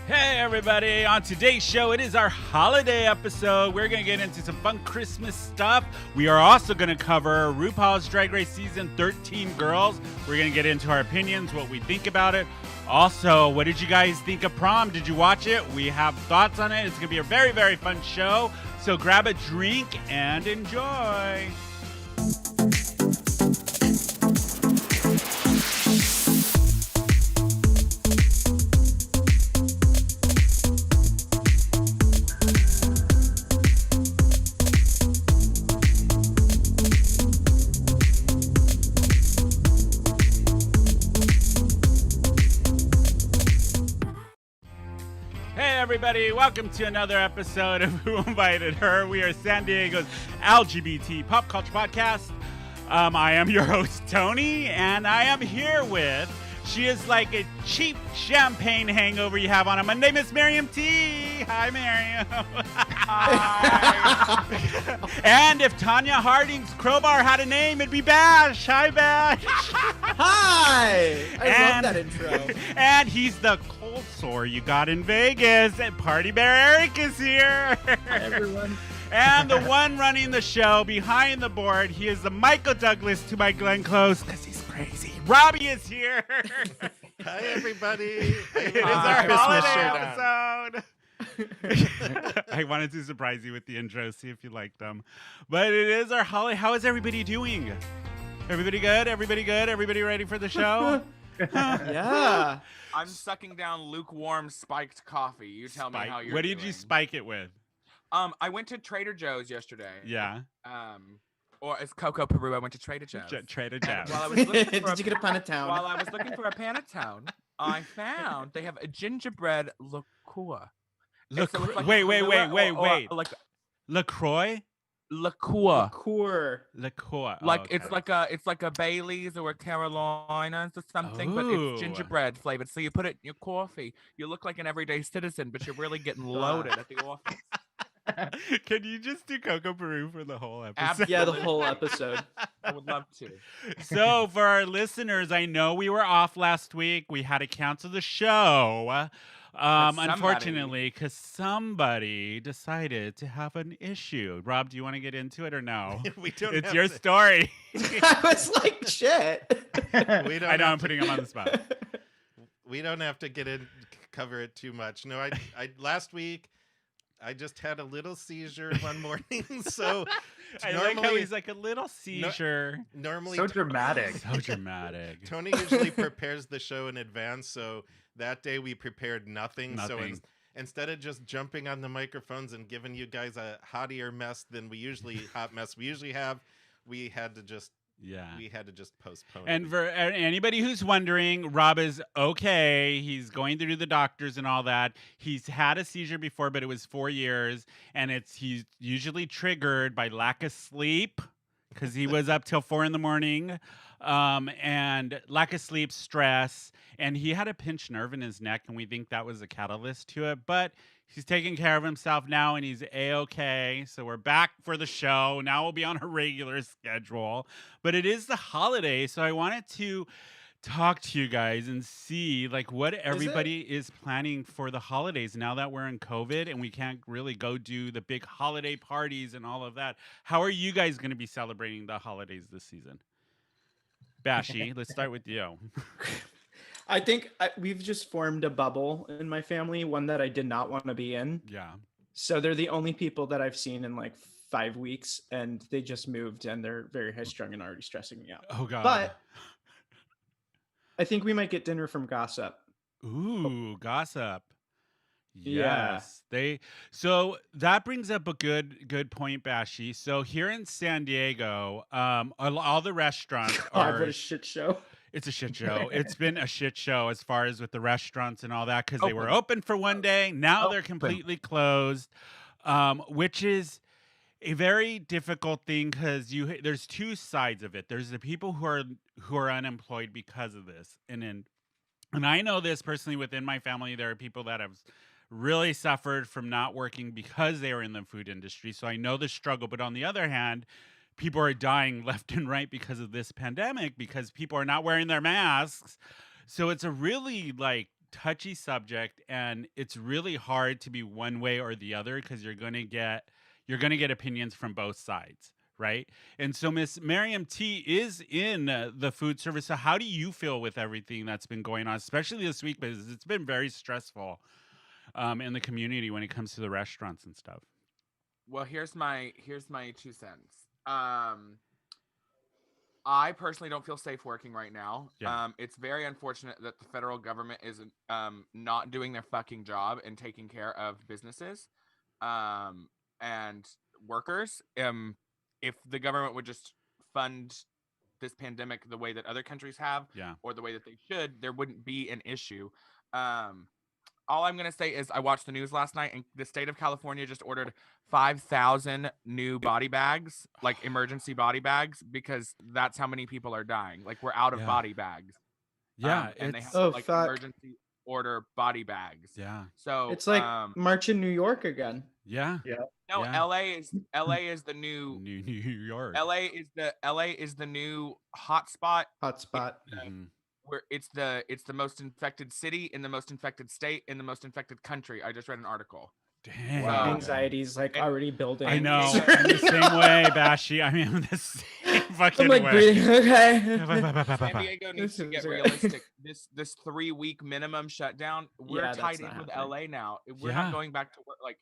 Hey everybody, on today's show, it is our holiday episode. We're going to get into some fun Christmas stuff. We are also going to cover RuPaul's Drag Race Season 13 Girls. We're going to get into our opinions, what we think about it. Also, what did you guys think of prom? Did you watch it? We have thoughts on it. It's going to be a very, very fun show. So grab a drink and enjoy. Everybody, welcome to another episode of Who Invited Her. We are San Diego's LGBT pop culture podcast. I am your host, Tony, and I am here with, she is like a cheap champagne hangover you have on a Monday, Miss Miriam T. Hi, Miriam. Hi. And if Tanya Harding's crowbar had a name, it'd be Bash. Hi, Bash. Hi. I love that intro. And he's the cold sore you got in Vegas. And Party Bear Eric is here. Hi, everyone. And the one running the show behind the board, he is the Michael Douglas to my Glenn Close because he's crazy. Robbie is here. Hi, everybody. It is our holiday episode. I wanted to surprise you with the intro, see if you liked them. But it is our holiday. How is everybody doing? Everybody good? Everybody good? Everybody ready for the show? Yeah. I'm sucking down lukewarm spiked coffee. You tell me how you're What did doing. you spike it with? I went to Trader Joe's yesterday. Yeah. Or as Coco Peru, I went to Trader Joe's. Trader Joe's. While I was looking for Did you get a Panatown? While I was looking for a Panatown, I found they have a gingerbread liqueur. Wait. Like LaCroix? liqueur. Liqueur. Like okay. it's like a Bailey's or a Carolinas or something, but it's gingerbread flavored. So you put it in your coffee. You look like an everyday citizen, but you're really getting loaded at the office. Can you just do Coco Peru for the whole episode? Absolutely. Yeah, the whole episode. I would love to. So for our listeners, I know we were off last week. We had to cancel the show. Unfortunately, because somebody decided to have an issue. Rob, do you want to get into it or no? We don't. It's your story. I was like, shit. We don't. I know I'm putting him on the spot. We don't have to cover it too much. No, I last week I just had a little seizure one morning. So I like how he's like a little seizure. Normally, So dramatic. So dramatic. Tony usually prepares the show in advance, so that day we prepared nothing. So instead of just jumping on the microphones and giving you guys a hottier mess than we usually have, we had to just postpone. And for anybody who's wondering, Rob is okay. He's going through the doctors and all that. He's had a seizure before, but it was 4 years, and he's usually triggered by lack of sleep because he was up till 4 a.m. And lack of sleep, stress, and he had a pinched nerve in his neck, and we think that was a catalyst to it. But he's taking care of himself now, and he's A-okay. So we're back for the show. Now we'll be on a regular schedule. But it is the holiday, so I wanted to talk to you guys and see like what everybody is planning for the holidays now that we're in COVID and we can't really go do the big holiday parties and all of that. How are you guys going to be celebrating the holidays this season? Bashi, let's start with you. I think we've just formed a bubble in my family, one that I did not want to be in. Yeah. So they're the only people that I've seen in like 5 weeks, and they just moved, and they're very high-strung and already stressing me out. Oh, God. But I think we might get dinner from Gossip. Ooh, Gossip. Yeah. Yes. So that brings up a good point, Bashi. So here in San Diego, all the restaurants God, what a shit show. It's a shit show. It's been a shit show as far as with the restaurants and all that because they were open for one day. Now they're completely closed, which is a very difficult thing because there's two sides of it. There's the people who are unemployed because of this, and I know this personally within my family. There are people that have really suffered from not working because they were in the food industry. So I know the struggle. But on the other hand, people are dying left and right because of this pandemic because people are not wearing their masks. So it's a really like touchy subject, and it's really hard to be one way or the other because you're gonna get opinions from both sides, right? And so Miss Miriam T is in the food service. So how do you feel with everything that's been going on, especially this week? Because it's been very stressful in the community when it comes to the restaurants and stuff. Well, here's my 2 cents. I personally don't feel safe working right now. Yeah. It's very unfortunate that the federal government is not doing their fucking job and taking care of businesses and workers. If the government would just fund this pandemic the way that other countries have, Yeah. or the way that they should, there wouldn't be an issue. All I'm going to say is I watched the news last night, and the state of California just ordered 5,000 new body bags, like emergency body bags, because that's how many people are dying. Like, we're out of Yeah. body bags. Yeah. And they It's have to, like, fuck. emergency order body bags. yeah. So It's like March in New York again. Yeah. no, yeah. LA is the new New York. LA is the new hotspot. Hotspot. Mhm. Where it's the most infected city in the most infected state in the most infected country. I just read an article. Dang. My anxiety's like And- already building. I know. I'm the same way, Bashi. I mean, I'm the same fucking I'm like way. breathing. Okay. San Diego needs to This get is- realistic. This 3-week minimum shutdown. We're Yeah, that's tied in not with happening. LA now. We're Yeah. not going back to work. Like,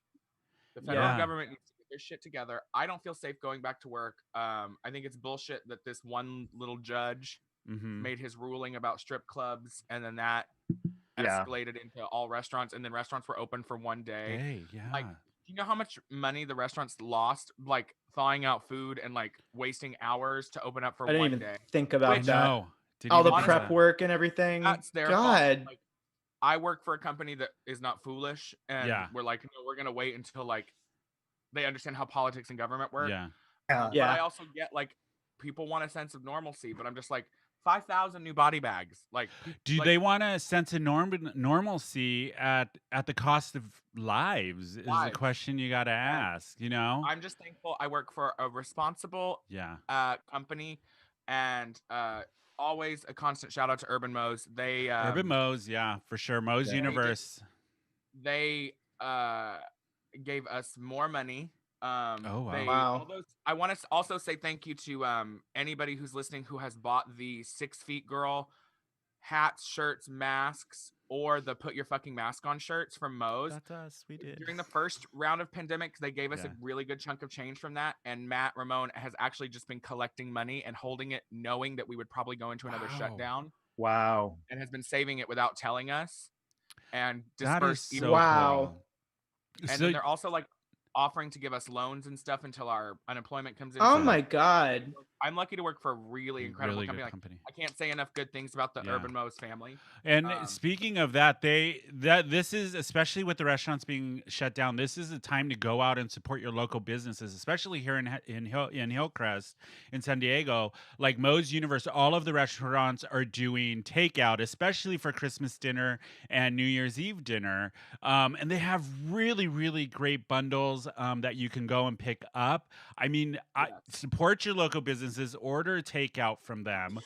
the federal Yeah. government needs to get their shit together. I don't feel safe going back to work. I think it's bullshit that this one little judge Mhm. made his ruling about strip clubs, and then that Yeah. escalated into all restaurants, and then restaurants were open for one day. Hey, yeah. Like, do you know how much money the restaurants lost, like thawing out food and like wasting hours to open up for I didn't one even day? think about I that. know. Didn't All the even think prep of that. work and everything. That's their God. fault. Like, I work for a company that is not foolish, and Yeah. we're like, no, we're gonna wait until like they understand how politics and government work. Yeah. Yeah. But I also get like people want a sense of normalcy, but I'm just like 5,000 new body bags. Like, Do like, they want a sense of normalcy at the cost of lives? Is the Lives. question you got to ask. You know? I'm just thankful I work for a responsible Yeah. company, and always a constant shout out to Urban Mo's. They Urban Moe's, yeah, for sure. Moe's Yeah. Universe. they gave us more money. Oh, wow. Wow. I want to also say thank you to anybody who's listening who has bought the 6 Feet Girl hats, shirts, masks, or the Put Your Fucking Mask On shirts from Moe's. That's us. We did. During the first round of pandemic, they gave us Yeah. a really good chunk of change from that. And Matt Ramone has actually just been collecting money and holding it, knowing that we would probably go into another Wow. shutdown, Wow. and has been saving it without telling us. And That is dispersed so Wow. cool. and So then they're also like offering to give us loans and stuff until our unemployment comes in. Oh So my God. I'm lucky to work for a really incredible really company. good Like, company. I can't say enough good things about the Yeah. Urban Moe's family. And Um, speaking of that, this is, especially with the restaurants being shut down, this is a time to go out and support your local businesses, especially here in Hillcrest in San Diego. Like Moe's Universe, all of the restaurants are doing takeout, especially for Christmas dinner and New Year's Eve dinner. And they have really, really great bundles that you can go and pick up. I mean, support your local businesses, order takeout from them.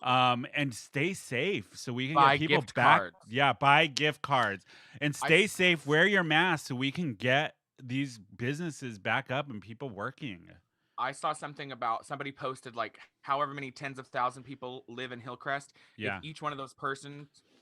And stay safe so we can Buy get people gift back. cards. Yeah, buy gift cards and stay safe. Wear your mask so we can get these businesses back up and people working. I saw something about somebody posted like however many tens of thousand people live in Hillcrest. Yeah. If each one of those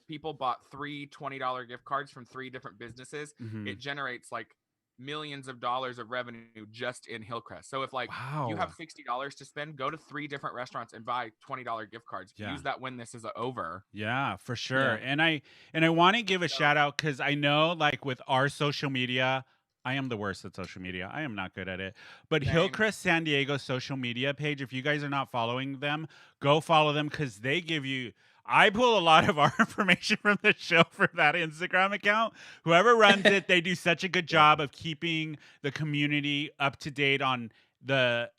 people bought 3 $20 gift cards from 3 different businesses, Mhm. it generates like millions of dollars of revenue just in Hillcrest. So if like you have Wow. $60 to spend, go to 3 different restaurants and buy $20 gift cards. Yeah. Use that when this is over. Yeah, for sure. Yeah. And I want to give a shout out because I know, like, with our social media, I am the worst at social media. I am not good at it. But Same. Hillcrest San Diego social media page, if you guys are not following them, go follow them because they give you. I pull a lot of our information from the show for that Instagram account. Whoever runs it, they do such a good job of keeping the community up to date on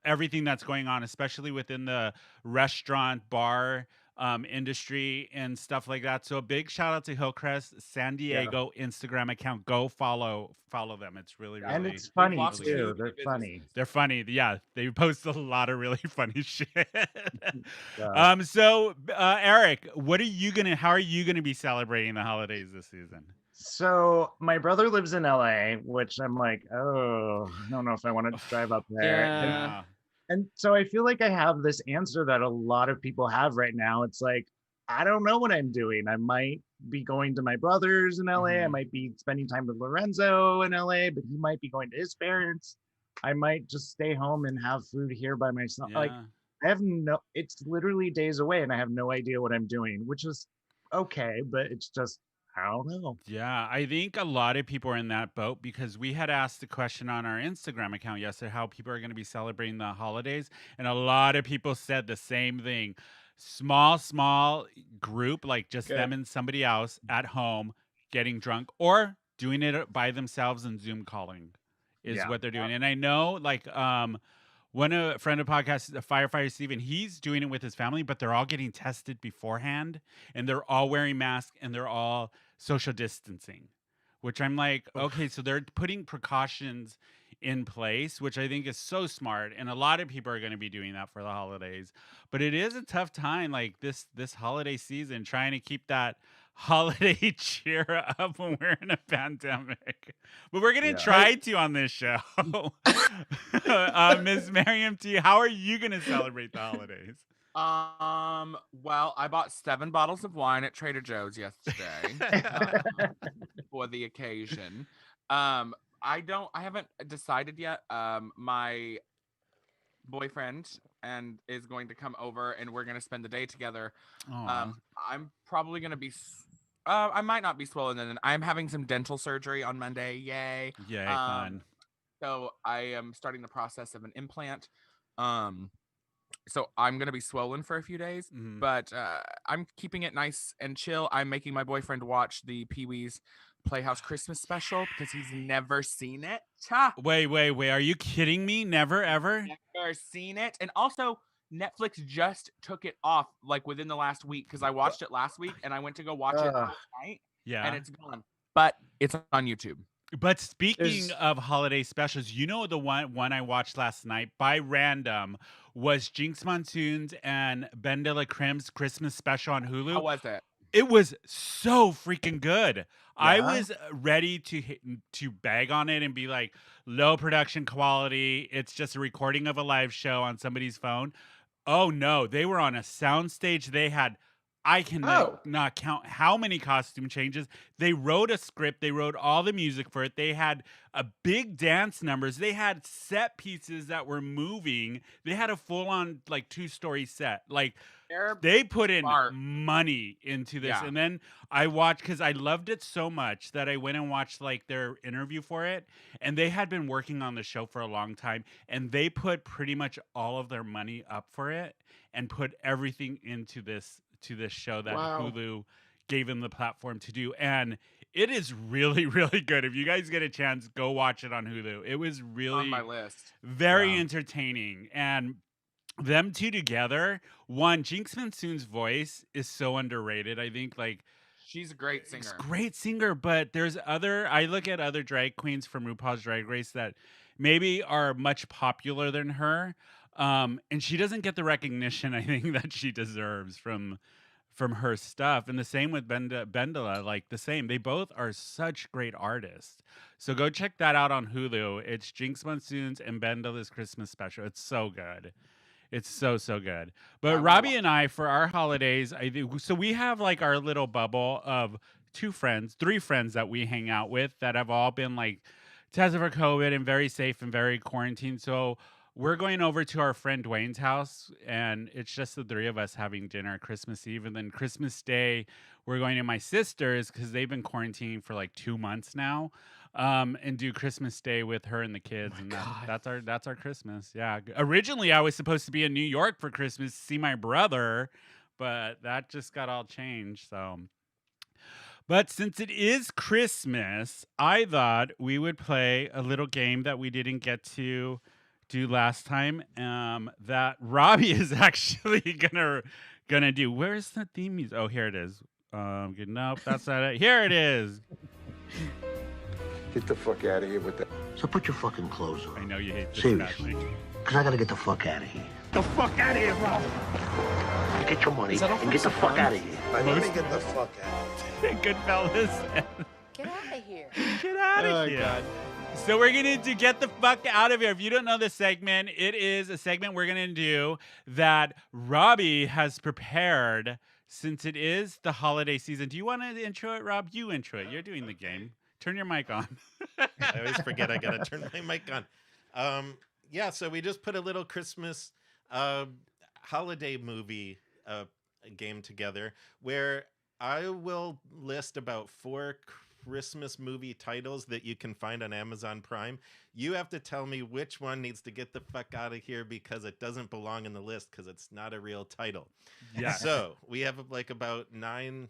everything that's going on, especially within the restaurant bar industry and stuff like that. So a big shout out to Hillcrest San Yeah. Diego Instagram account. Go follow them. It's really, Yeah. really, And it's funny lost really too. two They're businesses. funny. they're funny. Yeah, they post a lot of really funny shit. Yeah. So Eric, how are you gonna be celebrating the holidays this season? So my brother lives in LA, which I'm like, oh, I don't know if I want to drive up there. Yeah. And so I feel like I have this answer that a lot of people have right now. It's like, I don't know what I'm doing. I might be going to my brother's in LA. I Mhm. might be spending time with Lorenzo in LA, but he might be going to his parents. I might just stay home and have food here by myself. Like, Yeah. it's literally days away and I have no idea what I'm doing, which is okay, but it's just, I don't know. Yeah, I think a lot of people are in that boat because we had asked the question on our Instagram account yesterday how people are going to be celebrating the holidays, and a lot of people said the same thing. Small group, like just them Good. and somebody else at home getting drunk or doing it by themselves and Zoom calling is Yeah. what they're doing. And I know like a friend of the podcast, firefighter Steven, he's doing it with his family, but they're all getting tested beforehand and they're all wearing masks and they're all social distancing, which I'm like, okay, so they're putting precautions in place, which I think is so smart. And a lot of people are going to be doing that for the holidays. But it is a tough time, like this holiday season, trying to keep that holiday cheer up when we're in a pandemic. But we're gonna Yeah. try to on this show. Ms. Miriam T, how are you gonna celebrate the holidays? Well, I bought 7 bottles of wine at Trader Joe's yesterday for the occasion. I haven't decided yet. My boyfriend is going to come over and we're gonna spend the day together. Aw. I'm probably gonna be I might not be swollen, and I'm having some dental surgery on Monday. Yay. Yay, fun. So I am starting the process of an implant. So I'm gonna be swollen for a few days, Mhm. but I'm keeping it nice and chill. I'm making my boyfriend watch the Pee-wee's Playhouse Christmas special because he's never seen it. Wait, are you kidding me? Never ever? Never seen it. And also Netflix just took it off like within the last week because I watched it last week and I went to go watch it last night Yeah. and it's gone. But it's on YouTube. But speaking There's- of holiday specials, you know the one I watched last night by random was Jinx Monsoon's and Ben de la Creme's Christmas special on Hulu. How was it? It was so freaking good. I Yeah? was ready to bag on it and be like, low production quality. It's just a recording of a live show on somebody's phone. Oh no, they were on a soundstage. They had, I can not count how many costume changes. They wrote a script. They wrote all the music for it. They had a big dance numbers. They had set pieces that were moving. They had a full on like 2-story set. Like they put in smart. money into this. Yeah. And then I watched, because I loved it so much that I went and watched like their interview for it. And they had been working on the show for a long time. And they put pretty much all of their money up for it and put everything into this show that Wow. Hulu gave them the platform to do. And it is really, really good. If you guys get a chance, go watch it on Hulu. It was really On my list. very Wow. entertaining. And them two together, one, Jinx Monsoon's voice is so underrated. I think like She's a great singer. she's a great singer, but there's I look at other drag queens from RuPaul's Drag Race that maybe are much popular than her. And she doesn't get the recognition I think that she deserves from her stuff. And the same with Bendela, like the same. They both are such great artists. So go check that out on Hulu. It's Jinx Monsoon's and Bendela's Christmas special. It's so good. It's so good. But will Robbie watch and I, for our holidays, so we have like our little bubble of 3 friends that we hang out with that have all been like tested for COVID and very safe and very quarantined. So we're going over to our friend Dwayne's house, and it's just the 3 of us having dinner Christmas Eve. And then Christmas Day, we're going to my sister's because they've been quarantining for like 2 months now, and do Christmas Day with her and the kids. And that's our Christmas. Yeah. Originally, I was supposed to be in New York for Christmas to see my brother, but that just got all changed. So. But since it is Christmas, I thought we would play a little game that we didn't get to do last time, that Robbie is actually gonna do. Where's the theme music? Oh, here it is. Good. Nope, that's not it. Here it is. Get the fuck out of here with that. So put your fucking clothes on. I know you hate this. Seriously. Because I gotta get the fuck out of here. The fuck out of here, Rob. Get your money and get the fuck out of here. Let me get the fuck out. Goodfellas. Get out of here. Get out of here. God. So we're going to get the fuck out of here. If you don't know this segment, it is a segment we're going to do that Robbie has prepared since it is the holiday season. Do you want to intro it, Rob? You intro it. You're doing the game. Turn your mic on. I always forget I gotta turn my mic on. Yeah, so we just put a little Christmas holiday movie game together where I will list about 4 Christmas movie titles that you can find on Amazon Prime. You have to tell me which one needs to get the fuck out of here because it doesn't belong in the list because it's not a real title. Yeah. So we have like about nine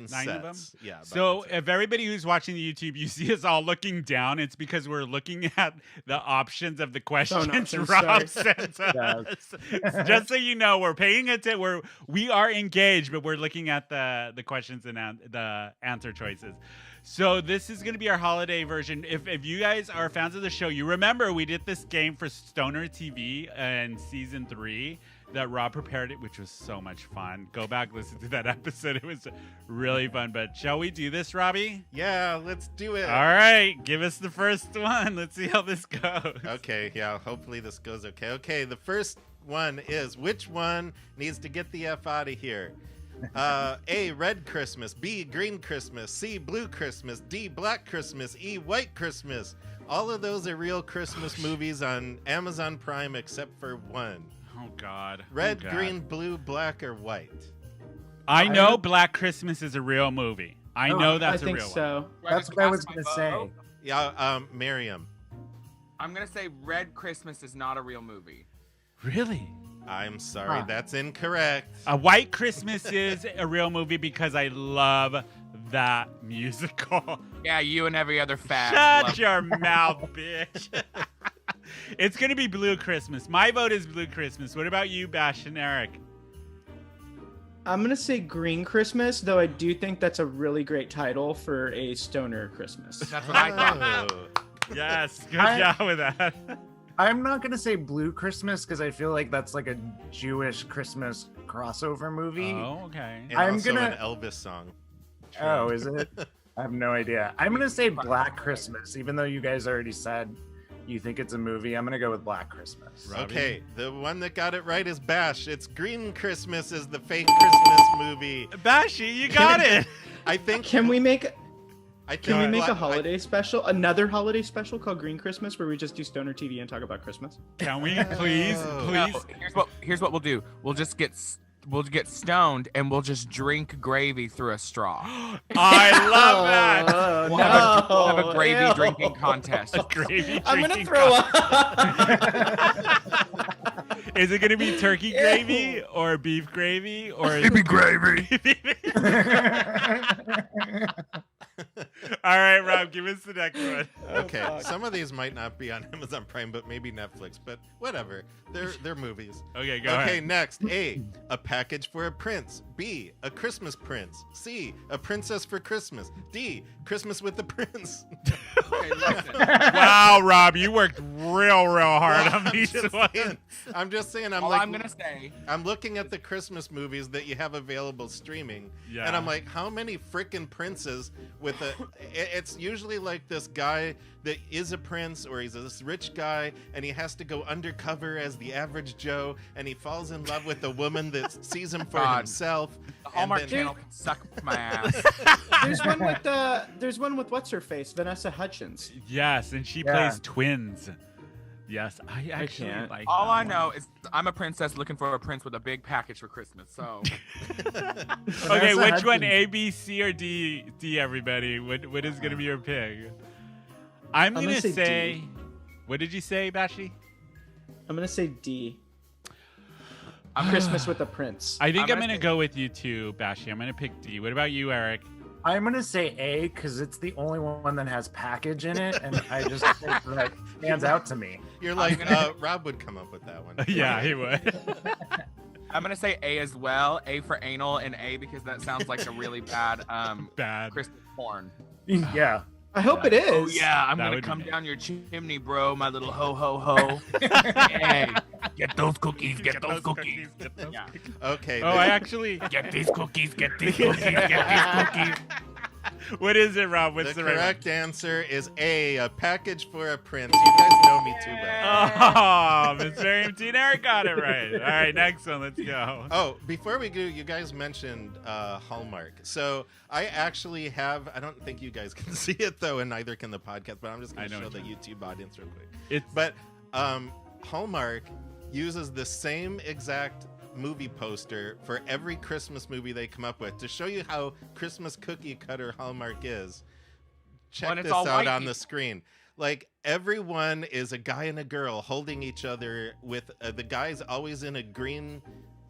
sets. Of them? Yeah. about So 9 sets. if everybody who's watching the YouTube, you see us all looking down, it's because we're looking at the options of the questions options, Rob sorry. sent us. Just so you know, we're paying attention. We are engaged, but we're looking at the questions and the answer choices. So this is going to be our holiday version. If you guys are fans of the show, you remember we did this game for Stoner TV in season 3 that Rob prepared it, which was so much fun. Go back, listen to that episode. It was really fun. But shall we do this, Robbie? Yeah, let's do it. All right, give us the first one. Let's see how this goes. Okay, yeah, hopefully this goes okay. Okay, the first one is, which one needs to get the F out of here? A, Red Christmas. B, Green Christmas. C, Blue Christmas. D, Black Christmas. E, White Christmas. All of those are real Christmas movies on Amazon Prime except for one. Oh, God. Red, Oh, God. green, blue, black, or white? I know Black Christmas is a real movie. I know I that's a think real one. so. That's what I was gonna say. Yeah, Miriam. I'm gonna say Red Christmas is not a real movie. Really? I'm sorry, Huh. that's incorrect. A White Christmas is a real movie because I love that musical. Yeah, you and every other fag. Shut love- your mouth, bitch. It's going to be Blue Christmas. My vote is Blue Christmas. What about you, Bash and Eric? I'm gonna say Green Christmas, though I do think that's a really great title for a stoner Christmas. That's what I thought. Oh. Yes, good I- job with that. I'm not gonna say Blue Christmas because I feel like that's like a Jewish Christmas crossover movie. Oh, okay. And I'm also gonna- an Elvis song. Oh, is it? I have no idea. I'm gonna say Black Christmas, even though you guys already said you think it's a movie. I'm gonna go with Black Christmas. Robbie? Okay, the one that got it right is Bash. It's Green Christmas is the fake Christmas movie. Bashy, you got it. I think. Can we make I think can we make a Bla- holiday special, another holiday special called Green Christmas, where we just do stoner TV and talk about Christmas? Can we please, Oh. No, please? here's what we'll do. We'll get stoned and we'll just drink gravy through a straw. I love that. Oh, We'll no. have a gravy Ew. drinking contest. A gravy I'm gonna drinking throw contest. up. Is it gonna be turkey gravy or beef gravy or gravy. All right, Rob, give us the next one. Okay, some of these might not be on Amazon Prime, but maybe Netflix. But whatever, they're movies. Okay, go Okay, ahead. next. A package for a prince. B, a Christmas prince. C, a princess for Christmas. D, Christmas with the prince. Okay, listen. Wow, Rob, you worked real hard on these ones. I'm just saying. All I'm gonna say. I'm looking at the Christmas movies that you have available streaming, Yeah. and I'm like, how many freaking princes with a? It's usually like this guy that is a prince, or he's this rich guy, and he has to go undercover as the average Joe, and he falls in love with a woman that sees him for God. himself. The Hallmark then- Channel can suck my ass. There's one with what's her face, Vanessa Hudgens. Yes, and she Yeah. plays twins. Yes, I actually can't. like All that I one. know is I'm a princess looking for a prince with a big package for Christmas. So Okay, Vanessa which one? Hudgens. A, B, C, or D? D, everybody. What is gonna be your pick? I'm gonna gonna say say. D. What did you say, Bashi? I'm gonna say D. I'm Christmas with a Prince. I think I'm I'm gonna gonna say- go with you too, Bashi. I'm gonna pick D. What about you, Eric? I'm gonna say A because it's the only one that has package in it, and I just think that stands out to me. You're like, gonna- Rob would come up with that one. Yeah, he would. I'm gonna say A as well. A for anal and A because that sounds like a really bad Christmas porn. Yeah. I hope it is. Oh yeah, I'm That gonna would come be- down your chimney, bro. My little ho ho ho. Hey, get those cookies. Get those cookies. Yeah. Okay. Oh, I actually. Get these cookies. Get these cookies. Get these cookies. What is it, Rob? What's the the right correct answer is A package for a prince. You guys know me too well. Oh, Miss Miriam T. Eric got it right. All right, next one. Let's go. Oh, before we go, you guys mentioned Hallmark. So I actually have, I don't think you guys can see it though, and neither can the podcast, but I'm just going to show the YouTube audience real quick. But Hallmark uses the same exact movie poster for every Christmas movie they come up with to show you how Christmas cookie cutter Hallmark is. Check this out on the screen. Like, everyone is a guy and a girl holding each other with the guy's always in a green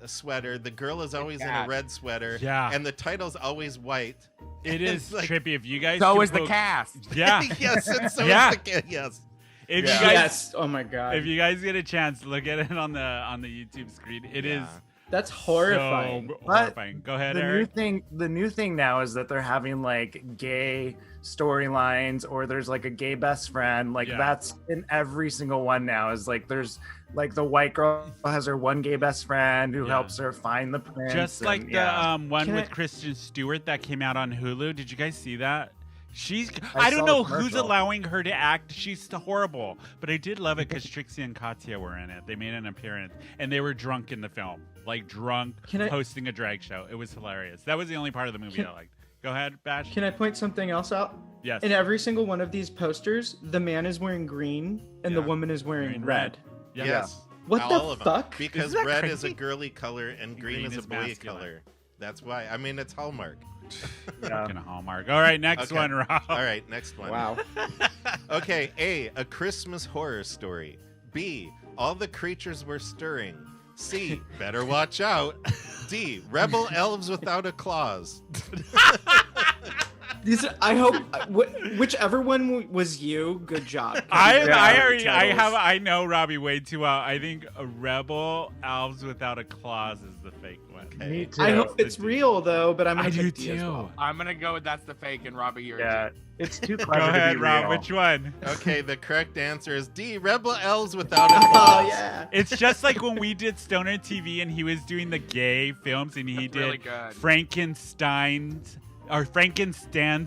sweater, the girl is always in a red sweater, and the title's always white. It is like, trippy. If you guys so is the cast. Yeah. Yes, and so is the cast. Yes. If you guys, oh my god! If you guys get a chance, look at it on the YouTube screen. It is. That's horrifying. So horrifying. Go ahead, Eric. The new thing now is that they're having like gay storylines, or there's like a gay best friend. Like that's in every single one now. Is like there's like the white girl has her one gay best friend who helps her find the prince. Just like the one with Kristen Stewart that came out on Hulu. Did you guys see that? I don't know who's allowing her to act. She's horrible. But I did love it because Trixie and Katya were in it. They made an appearance. And they were drunk in the film. Like drunk, hosting a drag show. It was hilarious. That was the only part of the movie I liked. Go ahead, Bash. Can I point something else out? Yes. In every single one of these posters, the man is wearing green and the woman is wearing red. Yes. What the fuck? Because red is a girly color and green is a boy masculine. color. That's why. I mean, it's Hallmark. Fucking Hallmark. All right, next one, Rob. All right, next one. Wow. Okay, A Christmas horror story. B, all the creatures were stirring. C, better watch out. D, rebel elves without a clause. I hope whichever one was you, good job. I know Robbie way too well. I think a rebel elves without a clause is the fake one. Okay. Me too. I hope it's real though, but I'm gonna pick D as well. I'm gonna go with that's the fake, and Robbie, you're it's too clever. Go ahead, to be Rob. real. Which one? Okay, the correct answer is D, rebel elves without a clause. Oh yeah. It's just like when we did Stoner TV and he was doing the gay films and he did really good. Frankenstein's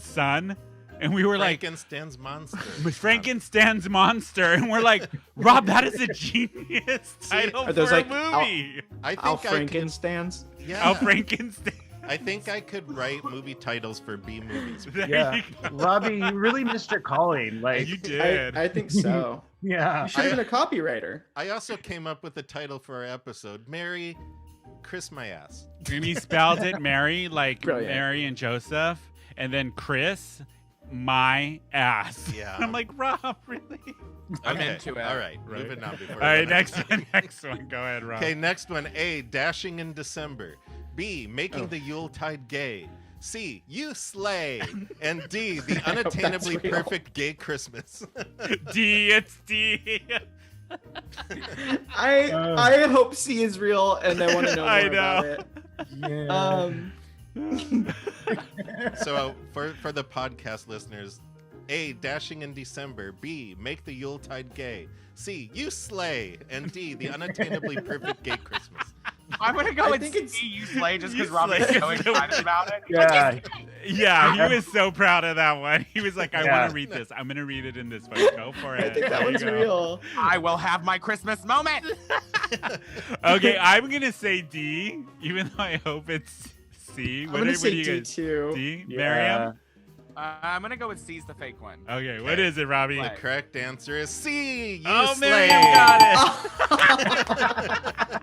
son. And we were like, Frankenstein's monster. Frankenstein's monster. And we're like, Rob, that is a genius title are for those a like movie. Al Frankenstein's? Yeah. Al Frankenstein. I think I could write movie titles for B movies. Yeah, Robbie, you really missed your calling. Like You did. I think so. Yeah. You should have been a copywriter. I also came up with a title for our episode. Mary, Chris my ass. And he spelled it Mary, like Brilliant. Mary and Joseph, and then Chris, my ass. Yeah. I'm like, Rob, really? I'm into it. All right, moving on. Before All right, next one. Go ahead, Rob. Okay, next one. A, dashing in December. B, making the Yuletide gay. C, you slay. And D, the unattainably real. perfect gay Christmas. D, it's D. I hope C is real, and I want to know more I about know. it. So for the podcast listeners, A, dashing in December. B, make the Yuletide gay. C, you slay. And D, the unattainably perfect gay Christmas. I'm gonna go I with think C, it's- you slay, just You because Robbie's slay. so excited about it. Yeah. Yeah, he was so proud of that one. He was like, I Yeah. want to read this. I'm going to read it in this one. Go for it. I think that There you one's go. real. I will have my Christmas moment. Okay, I'm going to say D, even though I hope it's C. I'm gonna say D too. D? Yeah. Miriam? I'm gonna go with C's the fake one. Okay, what is it, Robbie? The correct answer is C, you Oh, slay. Miriam got it.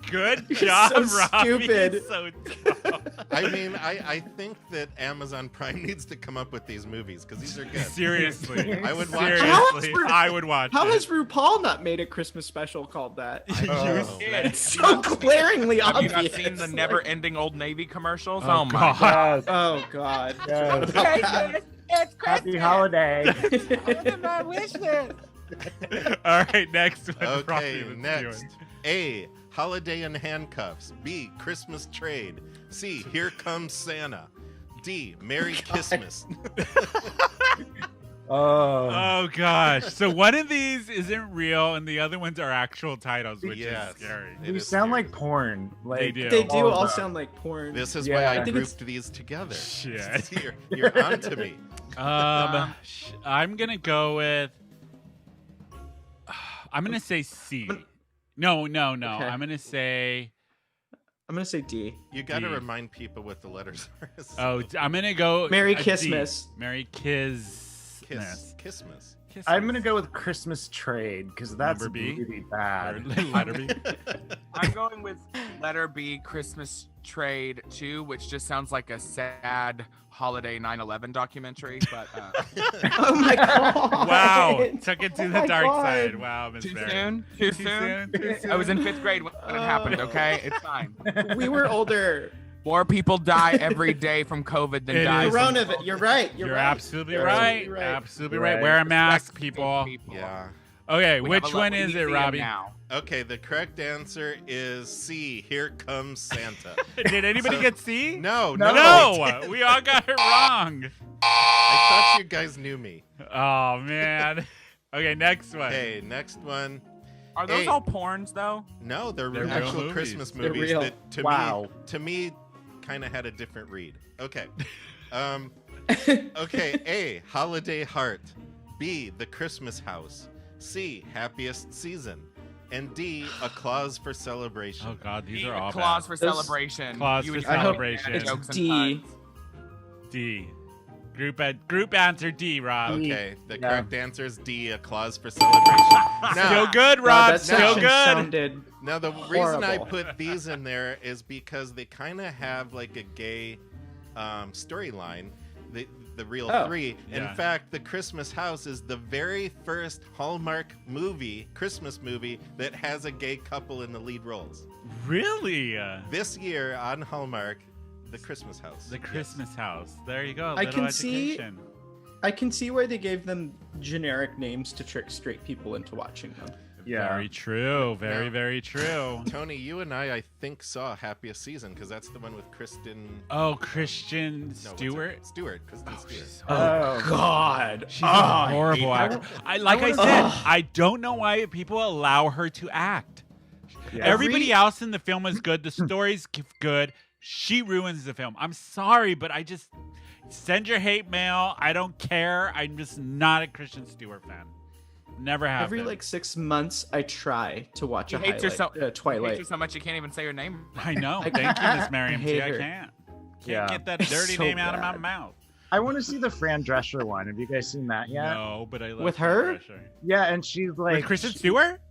Good job, so Robbie. stupid. So dumb. I mean, I think that Amazon Prime needs to come up with these movies because these are good. Seriously. I would watch it. Seriously, I would watch How it. has RuPaul not made a Christmas special called that? Oh. It's so glaringly Have you obvious. not seen the never-ending Old Navy commercials? Oh, Oh, my God. Yes. Oh God. Yes. It's Happy holiday. my wish list. All right, next one. Okay, Robbie, let's do next. it. A. Holiday in handcuffs. B. Christmas trade. C. Here comes Santa. D. Merry Christmas. Oh gosh. So one of these isn't real and the other ones are actual titles, which is scary. They sound like porn. Like They do. They do all sound like porn. This is Yeah. why I I think grouped it's- these together. Shit. You're on to me. I'm gonna go with. I'm gonna say C. No. Okay. I'm gonna say. I'm gonna say D. You got to D. remind people what the letters are. Oh, I'm gonna go. Merry a D. Christmas. Merry Christmas. Christmas. I'm gonna go with Christmas trade because that's Number B? really bad. Letter B. I'm going with letter B, Christmas Trade 2, which just sounds like a sad holiday 9/11 documentary. But Oh my god! Wow, took it to Oh the my dark God. side. Wow, Miss too Barry. soon? Too soon? I was in 5th grade when it happened. Okay, it's fine. We were older. More people die every day from COVID than It die is. from Coronavirus. You're right. You're right. absolutely You're right. absolutely Absolutely Right. right. Wear a mask, Respect people. Yeah. Okay, We have which a one lovely is it, museum Robbie? Now. Okay, the correct answer is C. Here comes Santa. Did anybody So- get C? No. No, we all got it wrong. I thought you guys knew me. Oh man. Okay, next one. Hey, next one. Are those Hey. all porns though? No, they're, They're real actual movies. Christmas They're movies real. that to me kind of had a different read. Okay. Okay, A. Holiday Heart. B. The Christmas House. C. Happiest Season. And D. A Clause for Celebration. Oh god, these are all Clause for Those- celebration. Clause You for would I hope celebration. it's jokes and D. puns. bad. D. Group answer D, Rob. Okay, the Yeah. correct answer is D. A Clause for Celebration. Still Now, good, God, Rob. that Still section good. sounded now the reason I horrible. put these in there is because they kind of have like a gay storyline. The real Oh. three. Yeah. In fact, The Christmas House is the very first Hallmark movie, Christmas movie, that has a gay couple in the lead roles. Really? This year on Hallmark, The Christmas House. The Christmas house. There you go. I Little can see- education. I can see why they gave them generic names to trick straight people into watching them. Yeah. Very true. Very, Now- very true. Tony, you and I think, saw Happiest Season because that's the one with Kristen. Oh, Christian No, what's her- Stewart. Stewart. Kristen Oh, Stewart. she's Oh. God! She's a horrible I hate actor. Like I said, Ugh. I don't know why people allow her to act. Yeah. Everybody else in the film is good. The story's good. She ruins the film. I'm sorry, but I just send your hate mail. I don't care. I'm just not a Christian Stewart fan. Never have Every been. like 6 months, I try to watch You a hate her highlight, so Twilight. hate you so much you can't even say her name. I know. I- Thank you, Miss Miriam. hate See, I her. can't. Can't Yeah. get that dirty So name out of my bad. mouth. I want to see the Fran Drescher one. Have you guys seen that yet? No, but I love With Fran her? Drescher. Yeah, and she's like With Kristen Stewart?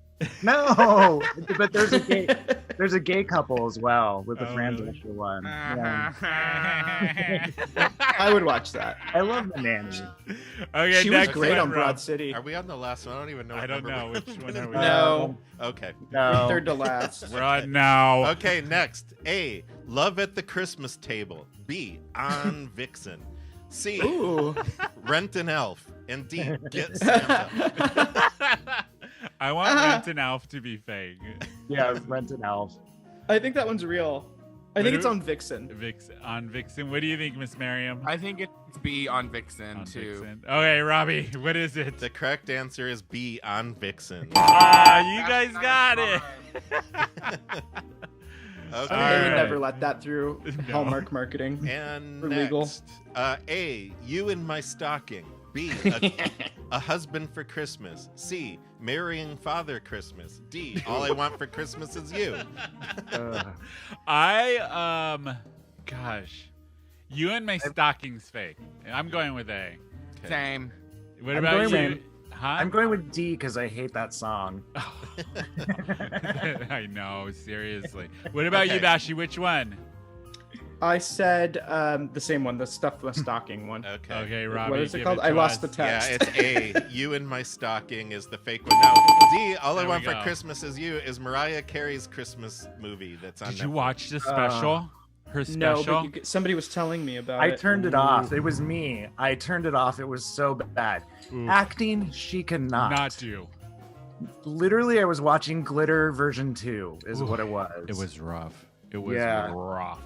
No, but there's a gay couple as well with the Oh, Fran really? Drescher one. Uh-huh. Yeah. I would watch that. I love the nanny. Okay, She was next great one, on Rob. Broad City. Are we on the last one? I don't even know. I what don't number know we're which one on. are we No, Okay. No. third to last. We're on now. Okay, next. A. Love at the Christmas Table. B. On Vixen. C. Ooh. Rent an Elf. And D. Get Santa. I want Rent an Elf to be fake. Yeah, Rent an Elf. I think that one's real. I think it's on Vixen. On Vixen. What do you think, Miss Miriam? I think it's B on Vixen On too. Vixen. Okay, Robbie, what is it? The correct answer is B. On Vixen. Ah, you guys got it. Okay. All They would right. never let that through No. Hallmark marketing. And Or next, legal. A. You in My Stocking. B. A Husband for Christmas. C. Marrying Father Christmas. D. All I Want for Christmas is You. Gosh. You and my stocking's fake. I'm going with A. Okay. Same. What I'm about going you? Huh? I'm going with D because I hate that song. I know, seriously. What about you, Okay. Bashi? Which one? I said the same one, the stuffed with stocking one. Okay. Okay, Robbie. What is it give called? to I lost us. the text. Yeah, it's A. You in My Stocking is the fake one. Now, D. All I There Want we for go. Christmas is You is Mariah Carey's Christmas movie that's on Did you Netflix. watch the special? Her No, special? but somebody was telling me about I it. turned it off. It was me. I turned it off. It was so bad. Ooh. Acting, she cannot. Not do. Literally, I was watching Glitter version 2 is what it was. It was rough. It was rough.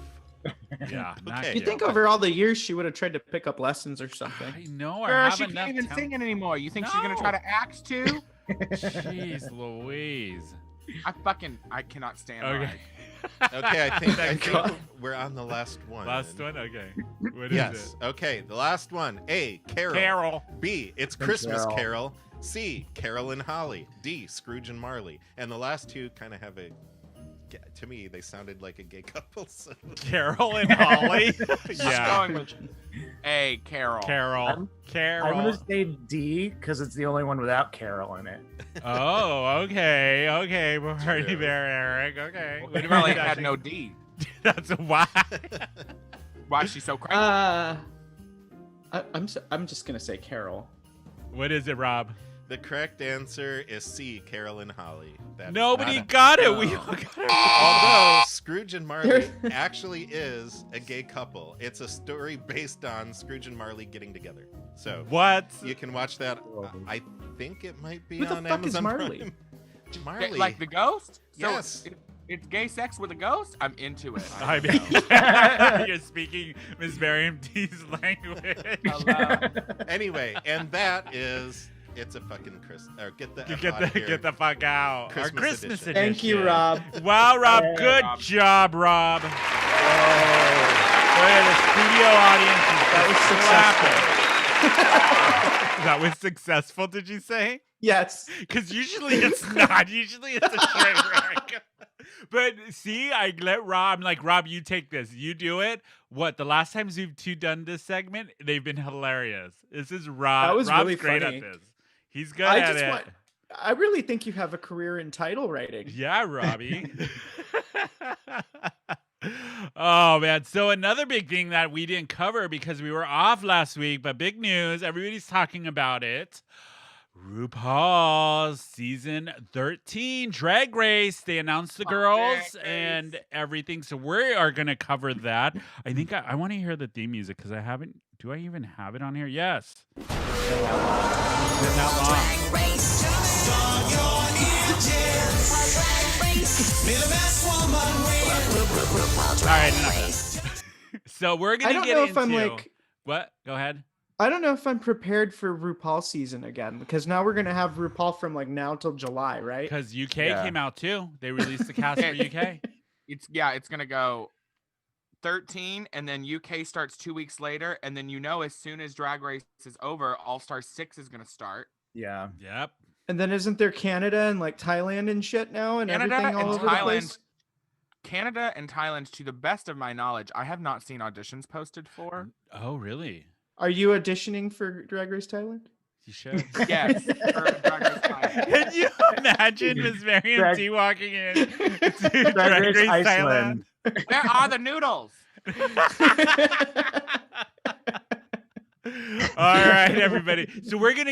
Yeah. Okay. You think over all the years she would have tried to pick up lessons or something? I know. Girl, I she have can't even enough sing it anymore. You think she's gonna No. try to act too? Jeez Louise. I cannot stand Okay. Mike. Okay, I think God. we're on the last one. Last one? Okay. What is Yes. it? Okay, the last one. A. Carol. Carol. B. It's Thank Christmas Carol. Carol. C. Carol and Holly. D. Scrooge and Marley. And the last two kind of have to me, they sounded like a gay couple. So. Carol and Holly. Yeah. Going with A. Carol. Carol. Carol. I'm gonna say D because it's the only one without Carol in it. Oh, okay. Okay. Party True. Bear Eric. Okay. Well, What they about probably you, had Dashy? no D. That's why. Why is she so cranky? I'm just gonna say Carol. What is it, Rob? The correct answer is C. Carol and Holly. That is Nobody not got it. no. We all got it. Although Scrooge and Marley actually is a gay couple. It's a story based on Scrooge and Marley getting together. So What? you can watch that. I think it might be Who the on fuck is Amazon Marley? Prime. Ga- Marley. Like the ghost? So Yes. it's gay sex with a ghost? I'm into it. I mean, you're speaking Miss Miriam D's language. Hello. Anyway, and that is it's a fucking Or get the F out of here. Get the fuck out. Christmas Our Christmas edition. edition. Thank you, Rob. Wow, Rob. Hey, Good Rob. job, Rob. Boy, the studio audience is That was successful. That was successful, did you say? Yes. Because usually it's not. Usually it's a train wreck. But see, I let Rob, I'm like, Rob, you take this. You do it. What? The last times we've done this segment, they've been hilarious. This is Rob. That was Rob's really great funny. at this. He's good at it. I really think you have a career in title writing. Yeah, Robbie. Oh, man. So another big thing that we didn't cover because we were off last week, but big news. Everybody's talking about it. RuPaul's season 13 Drag Race. They announced the girls and everything. So we are going to cover that. I think I want to hear the theme music because I haven't. Do I even have it on here? Yes. It's been that long. All right, enough. So we're going to get into... if I'm like... What? Go ahead. I don't know if I'm prepared for RuPaul season again because now we're gonna have RuPaul from like now till July, right? Because UK came out too. They released the cast for UK. It's gonna go 13, and then UK starts 2 weeks later, and then as soon as Drag Race is over, All Star 6 is gonna start. Yeah. Yep. And then isn't there Canada and like Thailand and shit now and Canada everything all and over the place? Canada and Thailand, to the best of my knowledge, I have not seen auditions posted for. Oh, really? Are you auditioning for Drag Race Thailand? You should. Yes. for Drag Race Thailand. Can you imagine Miss Miriam T walking in to Drag Race Thailand? Where are the noodles? All right, everybody. So we're going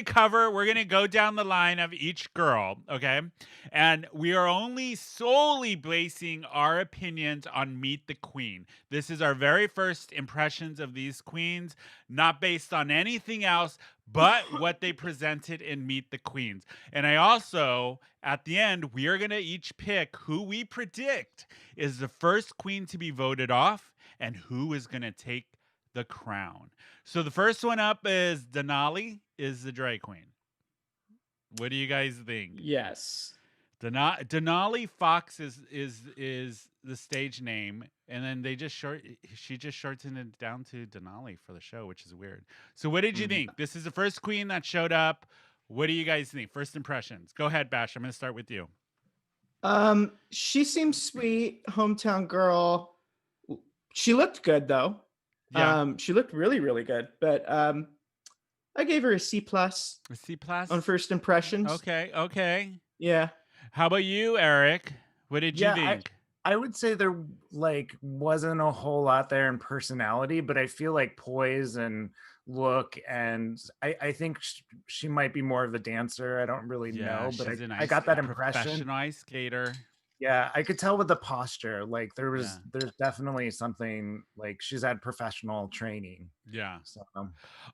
to go down the line of each girl, okay? And we are only solely basing our opinions on Meet the Queen. This is our very first impressions of these queens, not based on anything else but what they presented in Meet the Queens. And I also, at the end, we are going to each pick who we predict is the first queen to be voted off and who is going to take the crown. So the first one up is Denali is the drag queen. What do you guys think? Yes. Denali Fox is the stage name, and then she just shortened it down to Denali for the show, which is weird. So what did you think? This is the first queen that showed up. What do you guys think? First impressions. Go ahead, Bash. I'm going to start with you. She seems sweet, hometown girl. She looked good though. Yeah. She looked really, really good. But I gave her a C+. A C+ on first impressions. Okay. Yeah. How about you, Eric? What did you think? I would say there wasn't a whole lot there in personality, but I feel like poise and look, and I think she might be more of a dancer. I don't really know, but I got that impression. Professional ice skater. Yeah, I could tell with the posture. Like there's definitely something like she's had professional training. Yeah. So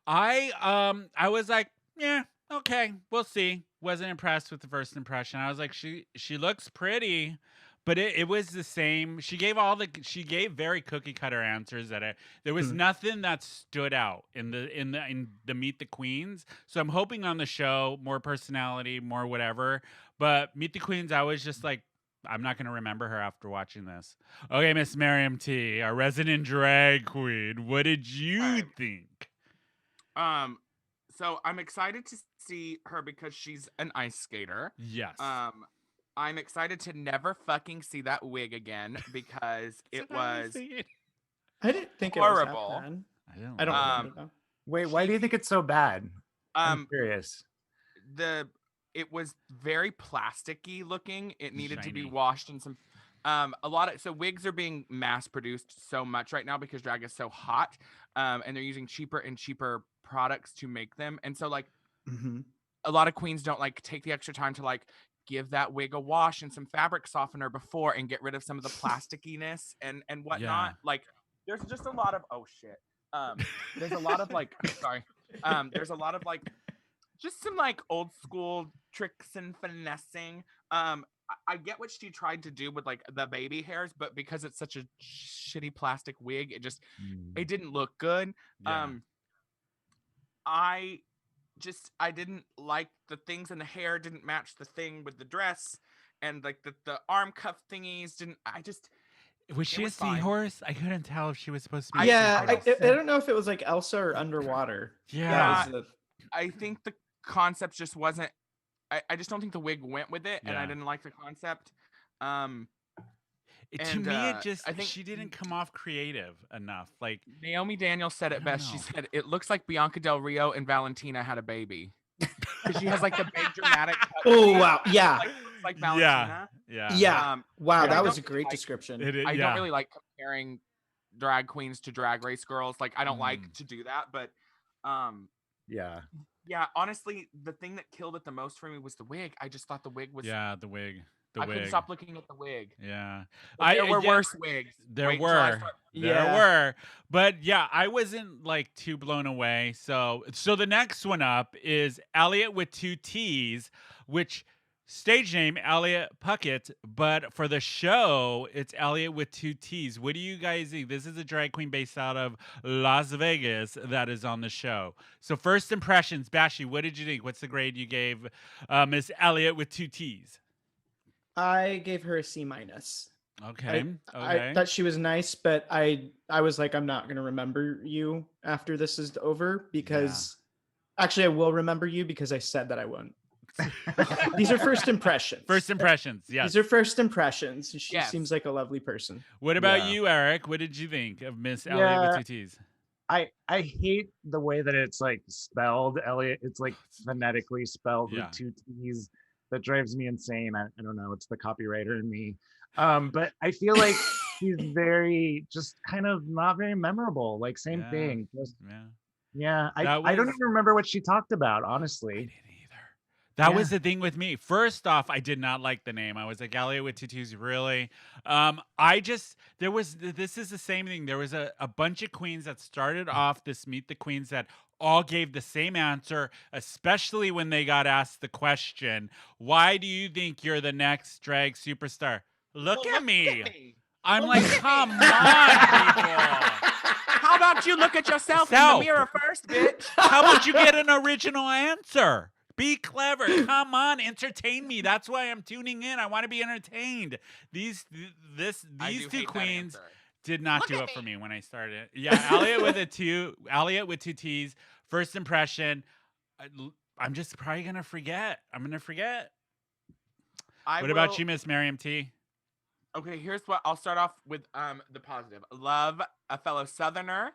I was like, yeah, Okay, we'll see. Wasn't impressed with the first impression. I was like, she looks pretty, but it was the same. She gave very cookie cutter answers there was nothing that stood out in the Meet the Queens. So I'm hoping on the show more personality, more whatever. But Meet the Queens, I was just like, I'm not gonna remember her after watching this. Okay, Miss Miriam T, our resident drag queen. What did you think? So I'm excited to see her because she's an ice skater. Yes. I'm excited to never fucking see that wig again because it was I didn't think horrible. It was that bad. I don't remember though. Wait, why do you think it's so bad? I'm curious. It was very plasticky looking. It needed to be Shiny. washed in some so wigs are being mass produced so much right now because drag is so hot. And they're using cheaper and cheaper products to make them. And so like a lot of queens don't like take the extra time to like give that wig a wash and some fabric softener before and get rid of some of the plasticiness and whatnot. Yeah. Like there's just a lot of there's a lot of like sorry. There's a lot of like just some like old school tricks and finessing. I get what she tried to do with like the baby hairs, but because it's such a shitty plastic wig, it didn't look good. Yeah. I didn't like the things in the hair didn't match the thing with the dress, and like the arm cuff thingies didn't. Was she a seahorse? I couldn't tell if she was supposed to be. I don't know if it was like Elsa or underwater. Yeah. I think the concept just wasn't. I just don't think the wig went with it, and I didn't like the concept. To me, I think she didn't come off creative enough. Like Naomi Daniels said it best. She said it looks like Bianca Del Rio and Valentina had a baby. Because she has like the big dramatic. Oh wow! Yeah. Like Valentina. Yeah. Wow, that was a great description. I don't really like comparing drag queens to drag race girls. Like I don't like to do that, but yeah, honestly, the thing that killed it the most for me was the wig. I just thought the wig was the wig. I couldn't stop looking at the wig. Yeah. There were worse wigs. There were. But yeah, I wasn't like too blown away. So the next one up is Elliot with 2 T's, which stage name Elliot Puckett, but for the show, it's Elliot with 2 T's. What do you guys think? This is a drag queen based out of Las Vegas that is on the show. So first impressions, Bashi, what did you think? What's the grade you gave Miss Elliot with 2 T's? I gave her a C-. Okay. I thought she was nice, but I was like, I'm not gonna remember you after this is over because actually I will remember you because I said that I won't. These are first impressions. First impressions, yes. These are first impressions. She seems like a lovely person. What about you, Eric? What did you think of Miss Elliot with 2 T's? I hate the way that it's like spelled, Elliot. It's like phonetically spelled with 2 T's. That drives me insane. I don't know. It's the copywriter in me. But I feel like she's very, just kind of not very memorable. Like same thing. I don't even remember what she talked about, honestly. I didn't either. That was the thing with me. First off, I did not like the name. I was like, Elliot with 2 T's, really? This is the same thing. There was a bunch of queens that started off this Meet the Queens that all gave the same answer, especially when they got asked the question, why do you think you're the next drag superstar? Look at me. I'm like, come on, people. How about you look at yourself in the mirror first, bitch? How about you get an original answer? Be clever. Come on, entertain me. That's why I'm tuning in. I want to be entertained. These 2 queens did not do it for me when I started. Yeah, Elliot with 2 T's. First impression. I'm just probably gonna forget. What about you, Miss Miriam T? Okay, here's what I'll start off with. The positive. Love a fellow Southerner.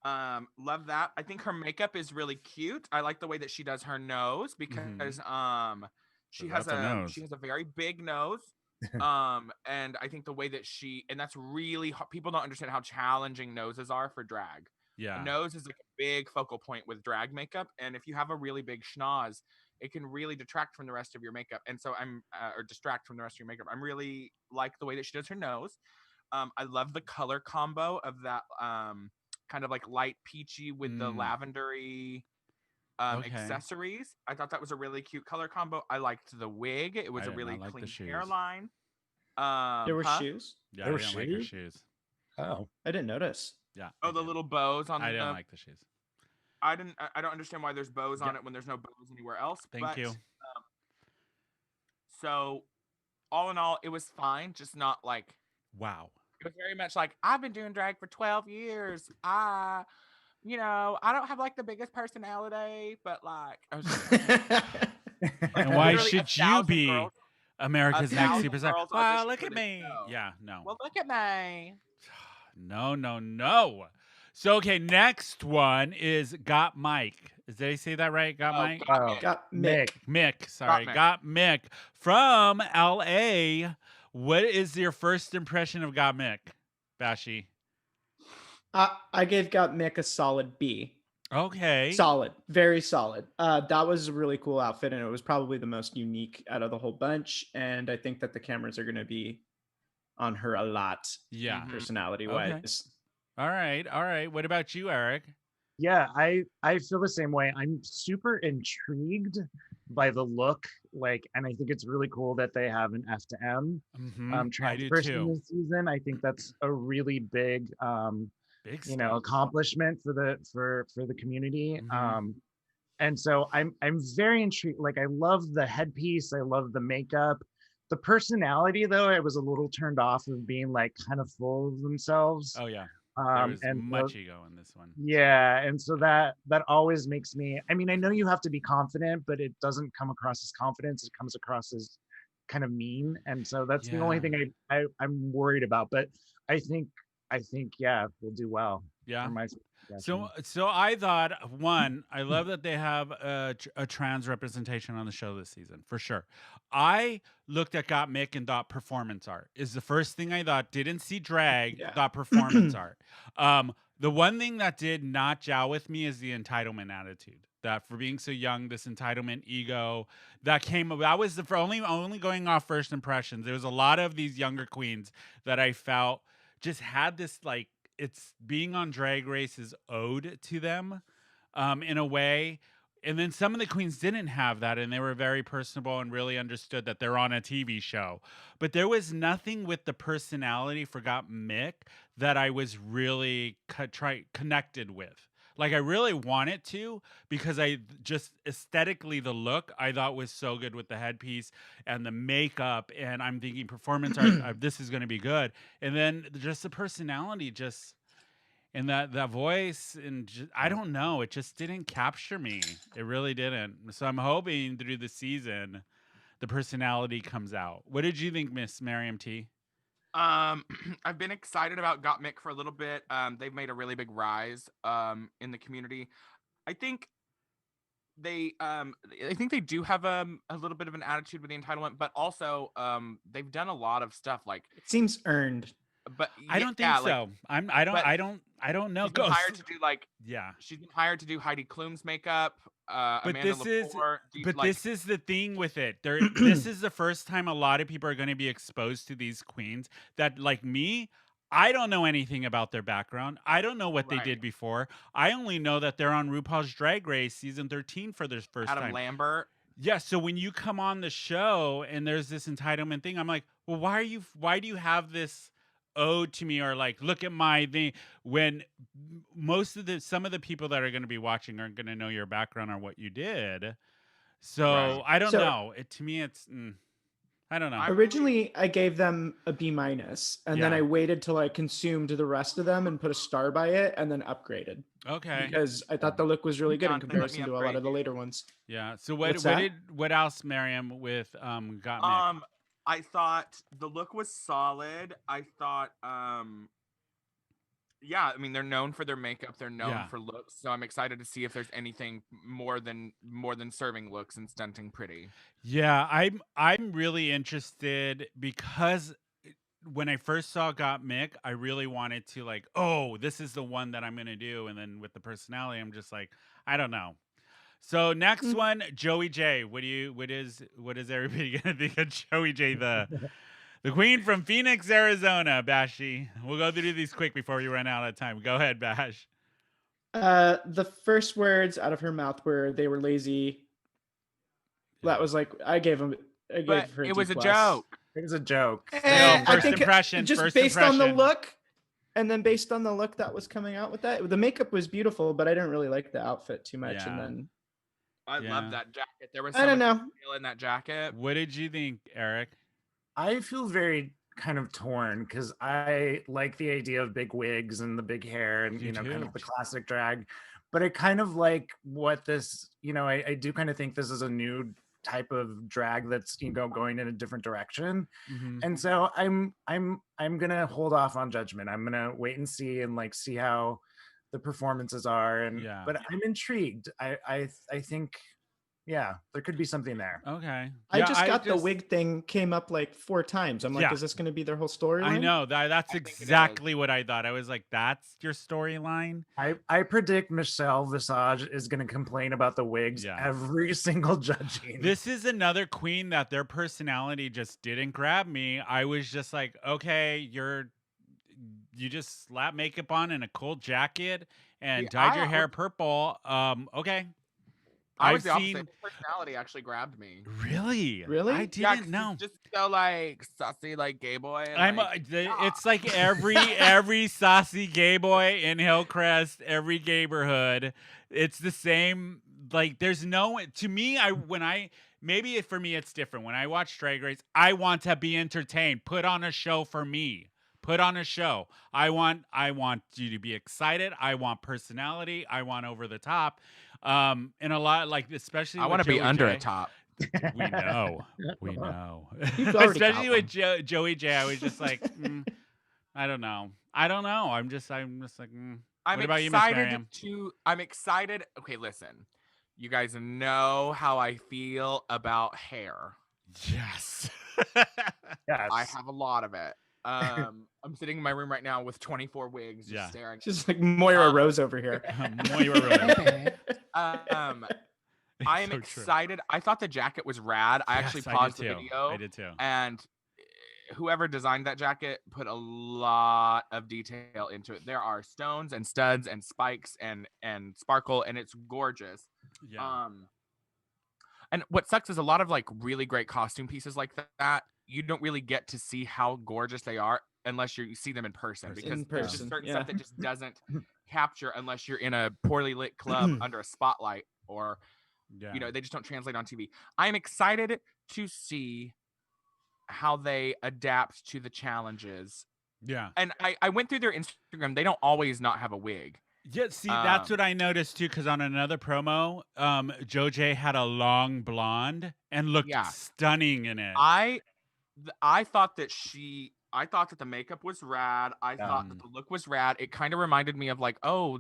Love that. I think her makeup is really cute. I like the way that she does her nose because she has a very big nose. And I think the way that and that's really hard. People don't understand how challenging noses are for drag. Yeah. A nose is like a big focal point with drag makeup, and if you have a really big schnoz, it can really detract from the rest of your makeup. And so or distract from the rest of your makeup. I'm really like the way that she does her nose. I love the color combo of that kind of like light peachy with the lavendery Okay. Accessories, I thought that was a really cute color combo. I liked the wig. It was I a did really not like the clean shoes. hairline. There were Huh? shoes. Yeah, There I were didn't like her shoes? shoes. Oh. I didn't notice. Yeah. Oh, I the did. little bows on I the. didn't like the shoes. I didn't. I don't understand why there's bows Yeah. on it when there's no bows anywhere else. Thank you. So, all in all, it was fine. Just not like. Wow. It was very much like, I've been doing drag for 12 years. I don't have like the biggest personality, but like, I was just like, And why literally should you 1,000 be girls- America's next 1,000 superstar? girls Wow, auditioned look for at this me. show. Yeah, no. Well, look at me. No, no, no. So, okay, next one is Got Mike. Did I say that right? Got Mike? Got Mick. Mick, sorry. Got Mick from LA. What is your first impression of Got Mick, Bashi? I gave Got Mick a solid B. Okay. Solid, very solid. That was a really cool outfit, and it was probably the most unique out of the whole bunch. And I think that the cameras are going to be on her a lot, Yeah. personality wise. Okay. All right, all right. What about you, Eric? Yeah, I feel the same way. I'm super intrigued by the look, and I think it's really cool that they have an F to M I trans do person too. this season. I think that's a really big Big stuff. accomplishment for the community. Mhm. And so I'm very intrigued. Like, I love the headpiece, I love the makeup. The personality, though, I was a little turned off of being like kind of full of themselves. Oh yeah. There was and much ego in this one. yeah, and so that always makes me, I mean, I know you have to be confident, but it doesn't come across as confidence, it comes across as kind of mean. And so that's the only thing I'm worried about. But I think yeah, we'll do well. Yeah. for my So I thought, one, I love that they have a trans representation on the show this season, for sure. I looked at Got Mick and thought performance art is the first thing I thought. Didn't see drag, thought performance art. The one thing that did not gel with me is the entitlement attitude. That for being so young, this entitlement ego that was the only going off first impressions. There was a lot of these younger queens that I felt just had this like, it's being on Drag Race is owed to them in a way. And then some of the queens didn't have that, and they were very personable and really understood that they're on a TV show. But there was nothing with the personality for Got Mick that I was really connected with. Like, I really wanted to, because I just aesthetically, the look I thought was so good with the headpiece and the makeup, and I'm thinking performance art, this is going to be good. And then just the personality, and that voice, and I don't know, it just didn't capture me. It really didn't. So I'm hoping through the season, the personality comes out. What did you think, Miss Miriam T? I've been excited about Got Mick for a little bit. They've made a really big rise in the community. I think they do have a little bit of an attitude with the entitlement, but also they've done a lot of stuff like it seems earned. But I don't think so. I don't know. She's been hired to do she's been hired to do Heidi Klum's makeup. But Amanda this is the thing with it. This is the first time a lot of people are going to be exposed to these queens that, like me, I don't know anything about their background. I don't know what they did before. I only know that they're on RuPaul's Drag Race season 13 for their first time. Adam Lambert. Yeah, so when you come on the show and there's this entitlement thing, I'm like, well, why do you have this ode to me, or like, look at my thing, when some of the people that are going to be watching aren't going to know your background or what you did. So I don't know. To me, it's I don't know. Originally, I gave them a B-, and then I waited till I consumed the rest of them and put a star by it, and then upgraded. Okay. Because I thought the look was really good in comparison to a lot of the later ones. Yeah. So what else, Miriam, with Got Mick? I thought the look was solid. I thought, I mean, they're known for their makeup. They're known for looks. So I'm excited to see if there's anything more than serving looks and stunting pretty. Yeah, I'm really interested, because when I first saw Got Mick, I really wanted to like, oh, this is the one that I'm gonna do. And then with the personality, I'm just like, I don't know. So next one, Joey J. What is everybody gonna think of Joey J, the queen from Phoenix, Arizona? Bashi, we'll go through these quick before we run out of time. Go ahead, Bash. The first words out of her mouth were they were lazy. That was like I gave her It a was a D+. joke. It was a joke. Still, I first think impression. just First based on the impression. look, and then based on the look that was coming out with that, the makeup was beautiful, but I didn't really like the outfit too much. And then I love that jacket. There was I don't know. detail in that jacket. What did you think, Eric? I feel very kind of torn because I like the idea of big wigs and the big hair and kind of the classic drag, but I kind of like what this, I do kind of think this is a new type of drag that's going in a different direction. And so I'm gonna hold off on judgment. I'm gonna wait and see and see how the performances are, and but I'm intrigued. I think there could be something there. Okay. I just got the wig thing came up like 4 times. I'm like, is this going to be their whole storyline? I know that's exactly what I thought. I was like, that's your storyline. I predict Michelle Visage is going to complain about the wigs every single judging. This is another queen that their personality just didn't grab me. I was just like, okay, you just slap makeup on and a cool jacket and dyed your hair purple. Okay. I was the opposite. Personality actually grabbed me. Really? I didn't know. Just so saucy, gay boy. It's like every saucy gay boy in Hillcrest, every neighborhood. It's the same. There's no. To me, maybe for me it's different. When I watch Drag Race, I want to be entertained. Put on a show for me. Put on a show. I want you to be excited. I want personality. I want over the top. And a lot especially I want to be under a top. We know. Especially with Joey J. I was just like, I don't know. I'm just like, what about you, Miss Miriam? I'm excited. Okay, listen. You guys know how I feel about hair. Yes. Yes. I have a lot of it. I'm sitting in my room right now with 24 wigs, just staring. Just like Moira Rose over here. Moira Rose. I am excited. I thought the jacket was rad. I actually paused the video. I did too. And whoever designed that jacket put a lot of detail into it. There are stones and studs and spikes and sparkle, and it's gorgeous. Yeah. And what sucks is a lot of really great costume pieces like that. You don't really get to see how gorgeous they are unless you see them in person, because there's just certain stuff that just doesn't capture unless you're in a poorly lit club under a spotlight, or they just don't translate on TV. I'm excited to see how they adapt to the challenges. Yeah. And I went through their Instagram. They don't always not have a wig. Yeah, see, that's what I noticed too, because on another promo, Jo J had a long blonde and looked stunning in it. I thought that the makeup was rad. I thought that the look was rad. It kind of reminded me of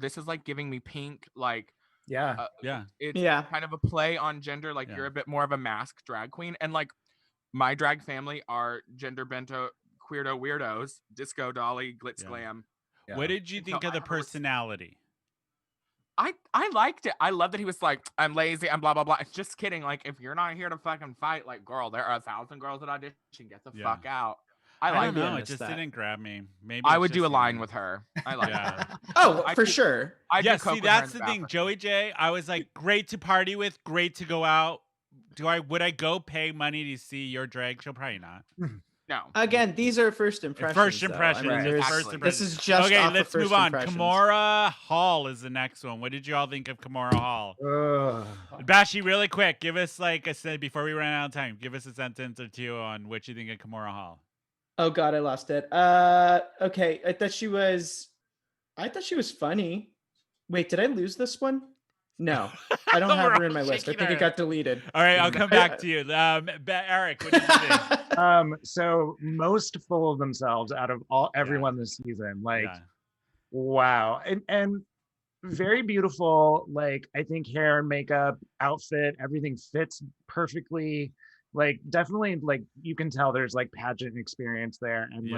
this is giving me Pink, it's kind of a play on gender. You're a bit more of a masked drag queen, and my drag family are gender bento queerdo weirdos, disco dolly, glitz glam. Yeah. What did you think of the personality? I liked it. I love that he was like, I'm lazy, I'm blah blah blah. It's just kidding. If you're not here to fucking fight, girl, there are 1,000 girls that audition. Get the fuck out. I don't know. It just didn't grab me. Maybe I would do a line with her. I like her. Oh, for sure. See, that's the thing. Joey J, I was like, great to party with, great to go out. Would I go pay money to see your drag show? Probably not. No. Again, these are first impressions. First impressions. This is just okay. Off Let's of move on. Impressions. Kimora Hall is the next one. What did you all think of Kimora Hall? Bashi, really quick, give us before we run out of time. Give us a sentence or two on what you think of Kimora Hall. Oh God, I lost it. Okay, I thought she was funny. Wait, did I lose this one? No, I don't have her in my list. I think it got deleted. All right, I'll come back to you. Eric, what did you think? So most full of themselves out of everyone this season. Wow, and very beautiful. I think hair and makeup, outfit, everything fits perfectly. Definitely, you can tell there's pageant experience there, and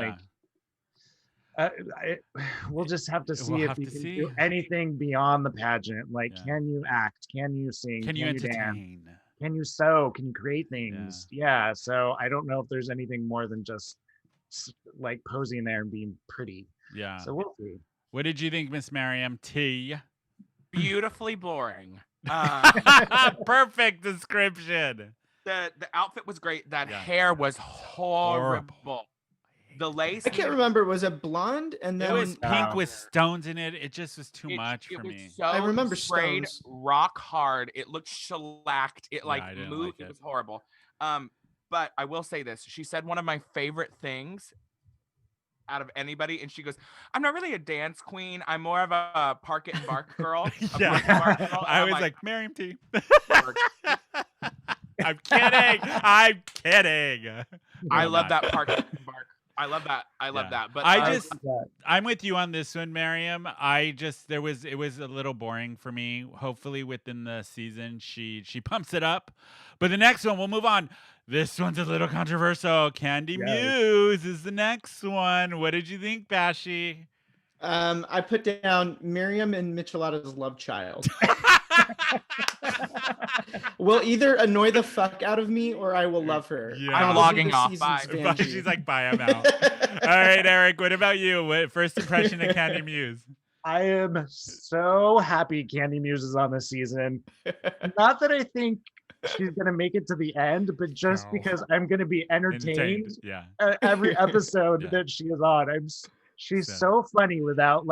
we'll just have to see if you can do anything beyond the pageant. Can you act? Can you sing? Can you entertain? Dance? Can you sew? Can you create things? Yeah. So I don't know if there's anything more than just posing there and being pretty. Yeah. So we'll see. What did you think, Miss Miriam T? beautifully boring. Perfect description. The outfit was great. That Yeah. hair was horrible. The lace. I can't remember. Was it blonde? And then It was pink with stones in it. It just was too much for It was me. so I remember sprayed stones. rock hard. It looked shellacked. It I didn't moved. like It was horrible. But I will say this. She said one of my favorite things out of anybody, and she goes, "I'm not really a dance queen. I'm more of a park it and bark girl." Yeah. Bark girl. I I'm was like, Miriam T. I'm kidding. I'm kidding. I love that park it and bark. I love that. I love that. But I'm with you on this one, Miriam. It was a little boring for me. Hopefully within the season she pumps it up. But the next one, we'll move on. This one's a little controversial. Candy Muse is the next one. What did you think, Bashi? I put down Miriam and Michelada's love child. Will either annoy the fuck out of me or I will love her. Yeah. I'm logging off. Bye. She's like, bye, I'm out. All right, Eric, what about you? What first impression of Candy Muse? I am so happy Candy Muse is on this season. Not that I think she's going to make it to the end, but just because I'm going to be entertained every episode that she is on. She's so funny without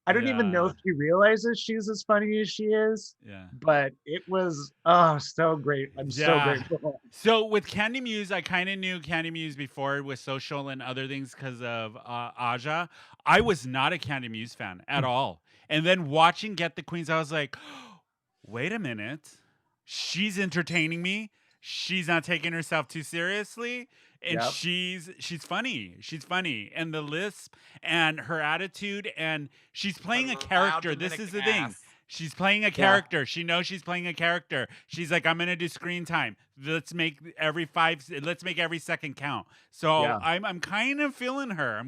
I don't even know if she realizes she's as funny as she is. Yeah. But it was so great. I'm so grateful. So with Candy Muse, I kind of knew Candy Muse before with Social and other things because of Aja. I was not a Candy Muse fan at all. And then watching Get the Queens, I was like, wait a minute. She's entertaining me. She's not taking herself too seriously. And she's funny. She's funny. And the lisp and her attitude, and she's playing a character. This is the thing. She's playing a character. She knows she's playing a character. She's like, I'm gonna do screen time. Let's make every second count. So I'm kind of feeling her.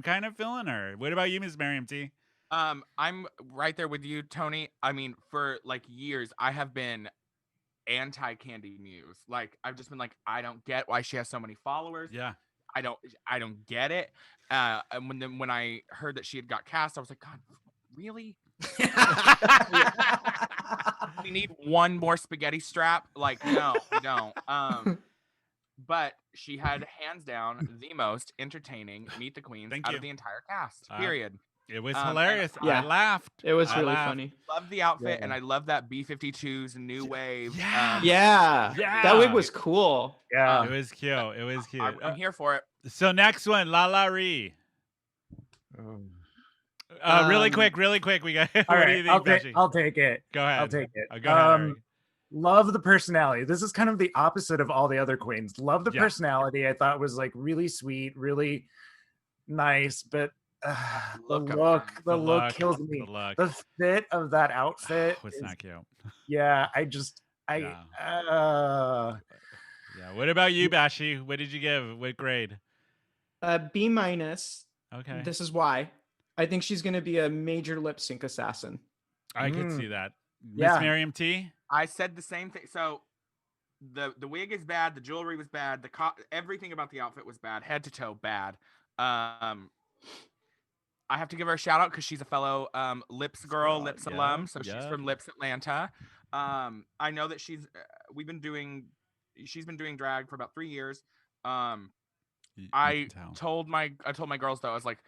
What about you, Ms. Miriam T? I'm right there with you, Tony. I mean, for years, I have been anti-Candy Muse. I've just been like, I don't get why she has so many followers. Yeah. I don't get it. And when I heard that she had got cast, I was like, God, really? We need one more spaghetti strap? No, we don't. But she had hands down the most entertaining Meet the Queens out of the entire cast. Period. It was hilarious. Yeah. I laughed. It was really funny. Love the outfit, and I love that B-52's new wave. Yeah. That wig was cool. Yeah. It was cute. I'm here for it. So next one, La La Ree. Really quick. We got. What do you think, Bashi? I'll take it. Go ahead. I'll take it. Go ahead, Eric. Love the personality. This is kind of the opposite of all the other queens. Love the personality. I thought was really sweet, really nice, but the look kills me. The fit of that outfit was not cute. Yeah, What about you, Bashi? What did you give? What grade? B minus. Okay. This is why. I think she's going to be a major lip sync assassin. I could see that. Miss Miriam T? I said the same thing. So the wig is bad. The jewelry was bad. Everything about the outfit was bad. Head to toe bad. I have to give her a shout out because she's a fellow Lips girl, Lips alum. So she's from Lips Atlanta. I know that she's been doing drag for about 3 years. I told my girls though, I was like,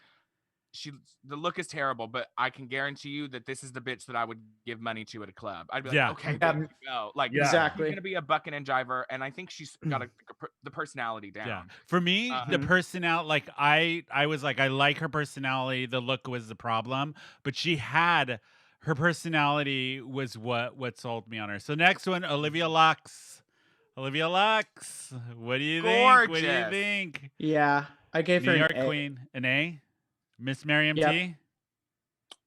the look is terrible, but I can guarantee you that this is the bitch that I would give money to at a club. I'd be like, okay, there you go. Exactly. She's gonna be a bucking and jiver, and I think she's got the personality down. Yeah. For me, the personality, I was like, I like her personality. The look was the problem, but she had her personality was what sold me on her. So next one, Olivia Lux. What do you think? What do you think? Yeah, I gave her New York an A. Queen, an A. Miss Miriam T.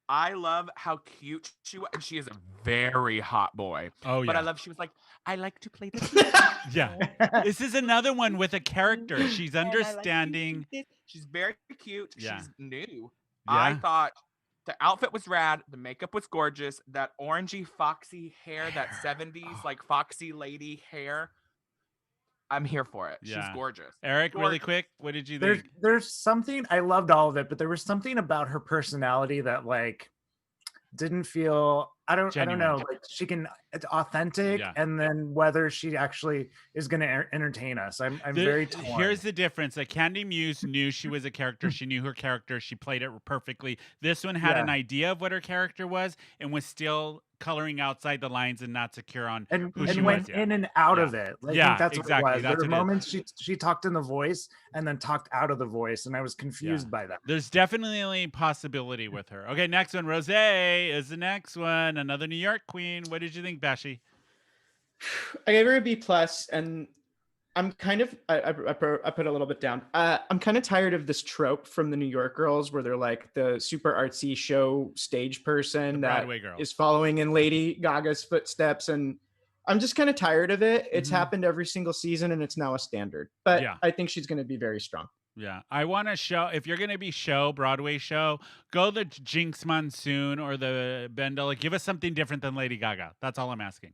I love how cute she was. She is a very hot boy. Oh, yeah. But I love, she was like, I like to play the Yeah. This is another one with a character. She's understanding. She's very cute. Yeah. She's new. Yeah. I thought the outfit was rad. The makeup was gorgeous. That orangey foxy hair, that 70s foxy lady hair. I'm here for it. She's gorgeous. Eric, really quick, what did you think? There's something, I loved all of it, but there was something about her personality that didn't feel, I don't Genuine. know. Like she can, it's authentic, and then whether she actually is going to entertain us. I'm very torn. Here's the difference. Like Candy Muse knew she was a character. She knew her character. She played it perfectly. This one had an idea of what her character was and was still coloring outside the lines and not secure on who she went was. in and out of it. I think that's exactly. what it was. That's there were moments she talked in the voice and then talked out of the voice, and I was confused by that. There's definitely possibility with her. Okay, next one. Rose is the next one. Another New York queen. What did you think, Bashi? I gave her a B+, and I'm kind of I put a little bit down. I'm kind of tired of this trope from the New York girls where they're like the super artsy show stage person that is following in Lady Gaga's footsteps, and I'm just kind of tired of it. It's happened every single season, and it's now a standard. But I think she's going to be very strong. Yeah, I want to show, if you're going to be Broadway show, go the Jinx Monsoon or the Bendel. Give us something different than Lady Gaga. That's all I'm asking.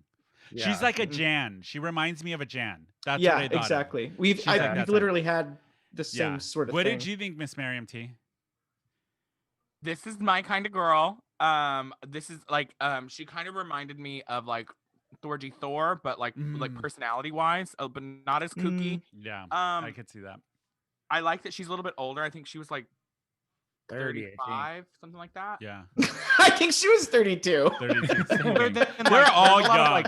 Yeah. She's like a Jan. She reminds me of a Jan. That's what I thought exactly. Of. We've literally had the same sort of what thing. What did you think, Miss Miriam T? This is my kind of girl. This is like she kind of reminded me of like Thorgy Thor, but like personality wise, but not as kooky. Yeah, I could see that. I like that she's a little bit older. I think she was like 35, something like that. Yeah. I think she was 32. 32. They're all young.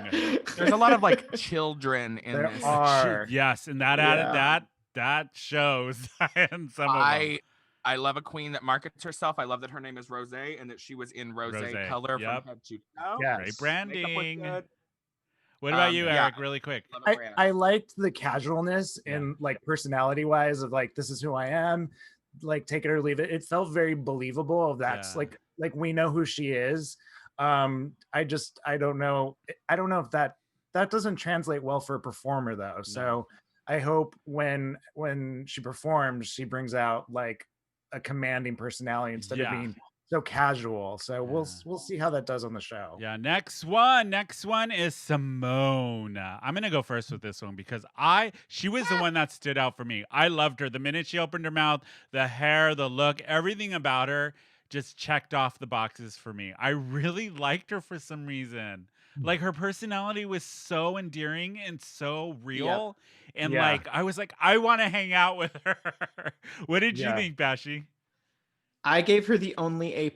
There's a lot of like children in this. Yes, and that added that shows in some of them. I love a queen that markets herself. I love that her name is Rose and that she was in Rose color from head to toe. Yeah, great branding. What about you, Eric? Really quick. I liked the casualness and like personality wise of like, this is who I am, like take it or leave it. It felt very believable of that's like we know who she is. I don't know if that doesn't translate well for a performer though. So I hope when she performs, she brings out like a commanding personality instead of being so casual. So we'll see how that does on the show. Yeah. Next one is Simone. I'm gonna go first with this one because she was the one that stood out for me. I loved her. The minute she opened her mouth, the hair, the look, everything about her just checked off the boxes for me. I really liked her for some reason. Like her personality was so endearing and so real. And like I was like, I want to hang out with her. What did you think, Bashi? I gave her the only A+.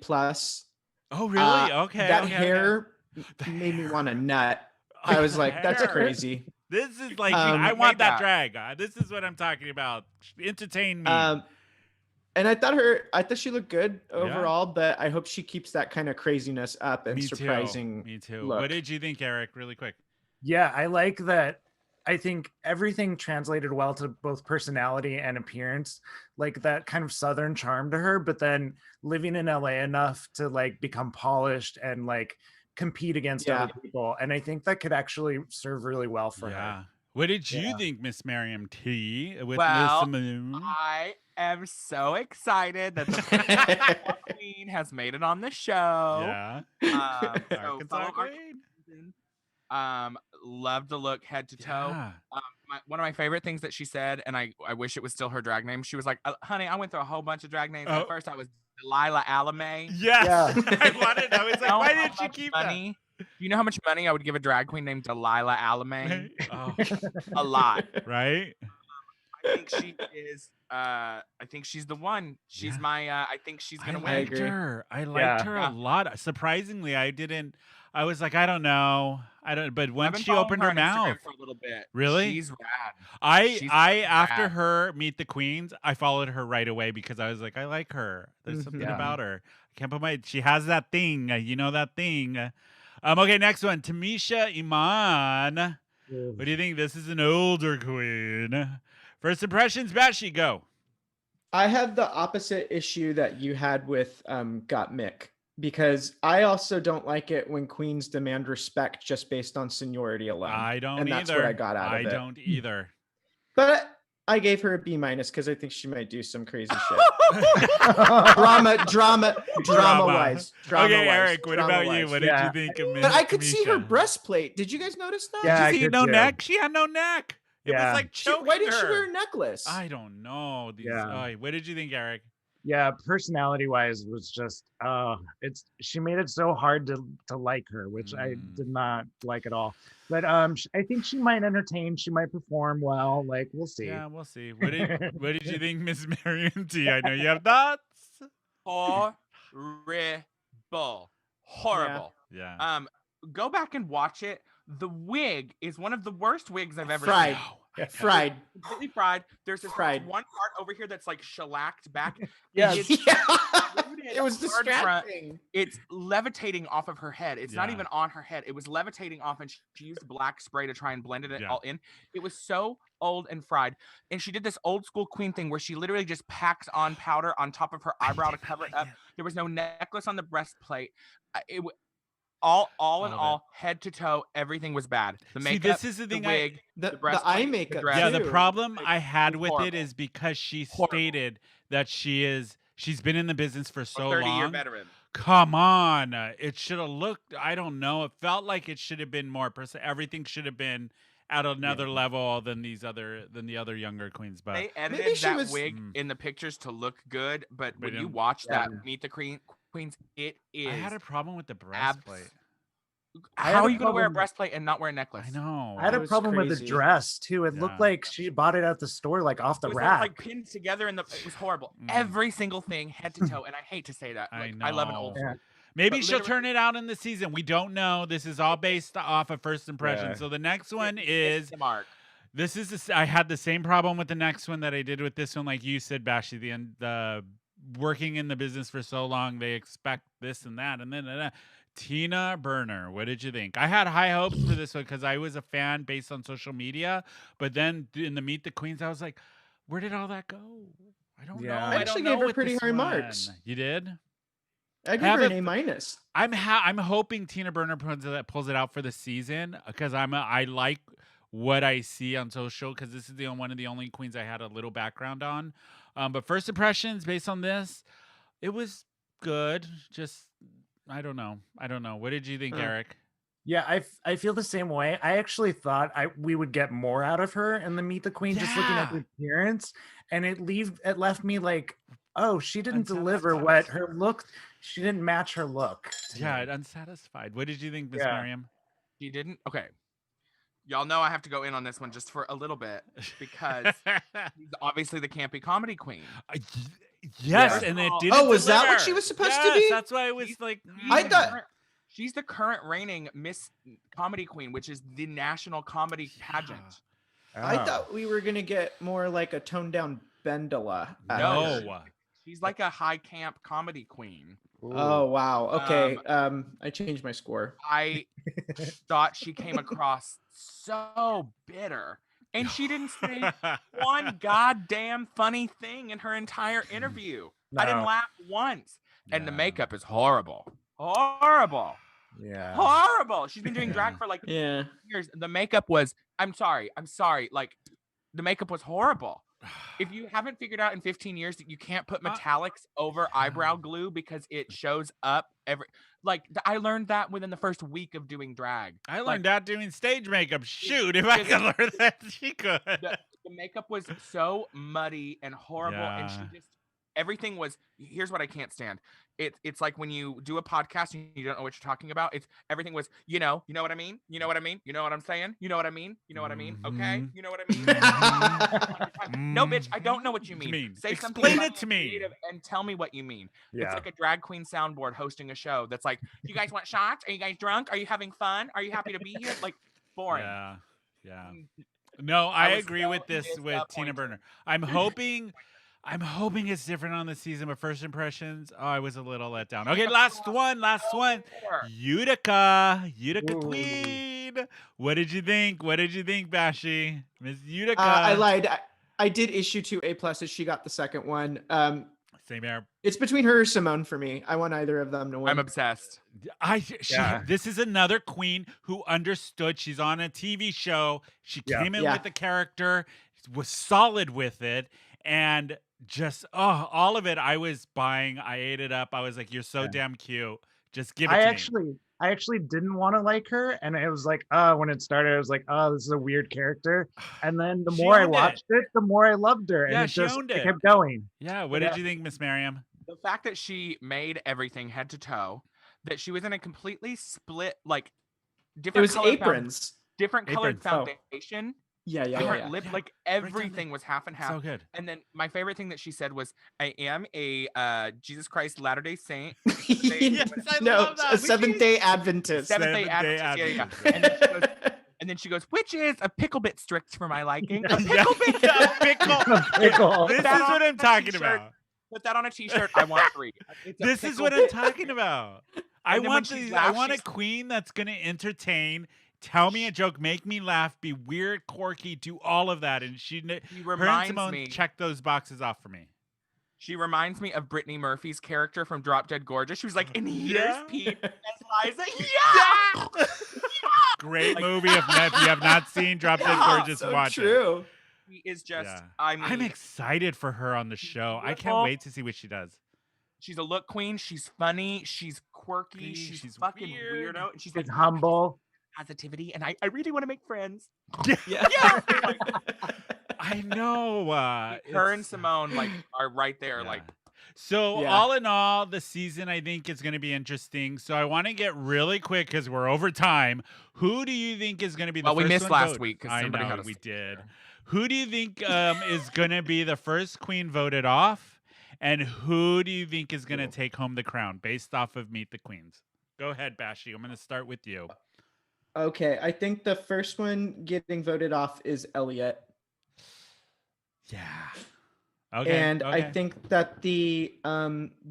Oh, really? Okay. That hair made me want to nut. I was like, that's crazy. This is like, I want that drag. This is what I'm talking about. Entertain me. And I thought she looked good overall, but I hope she keeps that kind of craziness up and surprising. Me too. Look. What did you think, Eric? Really quick. Yeah, I like that. I think everything translated well to both personality and appearance, like that kind of Southern charm to her, but then living in LA enough to like become polished and like compete against other people. And I think that could actually serve really well for her. What did you think, Miss Miriam T? With Miss Simone? I am so excited that the queen has made it on the show. Yeah. Love the look head to toe. One of my favorite things that she said, and I wish it was still her drag name. She was like, honey, I went through a whole bunch of drag names. At first I was Delilah Alame. Yes. I was like, why did she keep money? Do you know how much money I would give a drag queen named Delilah Alame? A lot. Right? I think she is. I think she's the one. She's my. I think she's gonna win. I liked her a lot. Surprisingly, I was like, I don't know. But once she opened her mouth, for a little bit, really, she's rad. After her Meet the Queens, I followed her right away because I was like, I like her. There's something about her. I can't put she has that thing. You know that thing. Okay, next one, Tamisha Iman. What do you think? This is an older queen. First impressions, Bashi, go. I have the opposite issue that you had with Got Mick, because I also don't like it when queens demand respect just based on seniority alone. I don't and either. That's what I got out of it. I don't either. But I gave her a B- because I think she might do some crazy shit. drama wise. Okay, Eric, what about you? What did you think of Miss But I could Tamisha? see her breastplate. Did you guys notice that? Yeah, Did you see no neck? She had no neck. It was like choking Why didn't her. she wear a necklace? I don't know. What did you think, Eric? Yeah, personality wise was just she made it so hard to like her, which I did not like at all. But I think she might entertain, she might perform well. Like we'll see. Yeah, we'll see. What did you think, Miss Marion T? I know you have thoughts. Horrible. Horrible. Yeah. Go back and watch it. The wig is one of the worst wigs I've ever Fried. seen. Fried. Completely fried. There's this Fried. one part over here that's like shellacked back. Yeah. It was distracting. It's levitating off of her head. It's not Yeah. even on her head. It was levitating off, and she used black spray to try and blend it all in. It was so old and fried. And she did this old school queen thing where she literally just packs on powder on top of her eyebrow to cover it up. There was no necklace on the breastplate. All in all, head to toe, everything was bad. The makeup, this is the thing, wig, The breastplate, eye the makeup. dress. Yeah, the too. problem I had with horrible. it is because she Horrible. stated that she's been in the business for so 30-year long. veteran. Come on, it should have looked. I don't know. It felt like it should have been more. Everything should have been at another level than the other younger queens. But They edited Maybe she that was- wig in the pictures to look good, but when you didn't- watch that Meet the Queens, it is. I had a problem with the breastplate. How are you going to wear a breastplate and not wear a necklace? I know. I had It a was problem with the crazy. dress too. It looked Yeah. like she bought it at the store, like off the It was rack. like pinned together, and it was horrible. Mm. Every single thing, head to toe, and I hate to say that. I I love an old. know. Yeah. Maybe But she'll literally- turn it out in the season. We don't know. This is all based off of first impression. Yeah. So the next one Missed is the mark. this is I had the same problem with the next one that I did with this one. Like you said, Bashi, the working in the business for so long, they expect this and that, and then Tina Burner. What did you think? I had high hopes for this one because I was a fan based on social media, but then in the Meet the Queens, I was like, where did all that go? I don't know. Yeah. I I actually don't know gave her with pretty this high one. marks. You did? I give Have her a- an A minus. I'm hoping Tina Burner pulls it out for the season because I like what I see on social because this is one of the only queens I had a little background on. But first impressions based on this, it was good. Just I don't know. What did you think, Eric? Yeah, I feel the same way. I actually thought we would get more out of her in the Meet the Queen, just looking at the appearance, and it left me like, oh, she didn't deliver what her look. She didn't match her look. Yeah, unsatisfied. What did you think, Miss Yeah. Miriam? She didn't. Okay, y'all know I have to go in on this one just for a little bit because she's obviously the campy comedy queen. Yes, Yeah. and it Oh, didn't. was that what deliver. she was supposed to Yes, be? That's why I was like, I thought- She's the current reigning Miss Comedy Queen, which is the national comedy pageant. I Oh. thought we were gonna get more like a toned down Bendela. out of her. no. She's like a high camp comedy queen. Oh wow. Okay. I changed my score. I thought she came across so bitter. And she didn't say one goddamn funny thing in her entire interview. I didn't No. laugh once. And the Yeah. makeup is horrible. Horrible. Yeah. Horrible. She's been doing drag for like Yeah. years. The makeup was, I'm sorry. Like, the makeup was horrible. If you haven't figured out in 15 years that you can't put metallics over eyebrow glue because it shows up I learned that within the first week of doing drag. I learned that doing stage makeup. Shoot, if I could learn that, she could. The makeup was so muddy and horrible, and she Yeah. just everything was. Here's what I can't stand. It's like when you do a podcast and you don't know what you're talking about. Everything was, you know what I mean, you know what I mean, you know what I'm saying, you know what I mean, you know what I mean. Okay, you know what I mean. No, bitch, I don't know what you mean. Say something. Explain about it to me. creative and tell me what you mean. It's Yeah. like a drag queen soundboard hosting a show that's like, you guys want shots? Are you guys drunk? Are you having fun? Are you happy to be here? Like, boring. Yeah. No, I was agree so with this with Tina disappointed. Burner. I'm hoping it's different on the season, but first impressions, I was a little let down. Okay, last one. Utica Ooh. Queen. What did you think? Bashi? Miss Utica. I lied. I did issue 2 A pluses. She got the second one. Same here. It's between her or Simone for me. I want either of them to win. I'm obsessed. Yeah. This is another queen who understood. She's on a TV show. She Yeah. came in Yeah. with the character, was solid with it, and just all of it I was buying. I ate it up. I was like, you're so Yeah. damn cute. Just give it to me. I I actually didn't want to like her, and it was like, when it started, I was like, this is a weird character. And then the She more I owned watched it, the more I loved her, and Yeah, it she just owned it it. kept going. Yeah, what did you think, Miss Miriam? The fact that she made everything head to toe, that she was in a completely split, like It different was colored aprons. different colored Aprons. foundation, Yeah. different lip, Yeah. like Right down everything was half and half. So good. And then my favorite thing that she said was, "I am a Jesus Christ Latter-day Saint." Yes, I No, love that. a Seventh-day Adventist. Seventh-day Seventh-day Adventist. Adventist. And then she goes, which is a pickle bit strict for my liking. Yeah, a pickle. Pickle. This is That on what I'm a talking t-shirt. about. Put that on a t-shirt. I want 3. It's a This is pickle what I'm bit. talking about. I And then when want she I laughs, want a she's- queen that's gonna entertain, tell me a joke, make me laugh, be weird, quirky, do all of that. And She her and reminds Simone me. check those boxes off for me. She reminds me of Brittany Murphy's character from Drop Dead Gorgeous. She was like, and here's Yeah. Pete as Liza. Yeah! Great Like- movie. If you have not seen Drop Dead Gorgeous, so watch it. true. She is just, Yeah. I mean, I'm excited for her on the show. I can't beautiful. wait to see what she does. she's a look queen. She's funny. She's quirky. She's She's fucking weird. weirdo. And she's It's like humble. positivity. And I really want to make friends. Yeah. I know. Her and it's- Simone like are right there. Yeah. Like, So Yeah. all in all, the season I think is going to be interesting. So I want to get really quick because we're over time. Who do you think is going to be the well, first we missed one last voted? week because I somebody know had us. we did. Who do you think is going to be the first queen voted off, and who do you think is going to take home the crown based off of Meet the Queens? Go ahead, Bashi. I'm going to start with you. Okay, I think the first one getting voted off is Elliot. Yeah. Okay. And I okay. think that the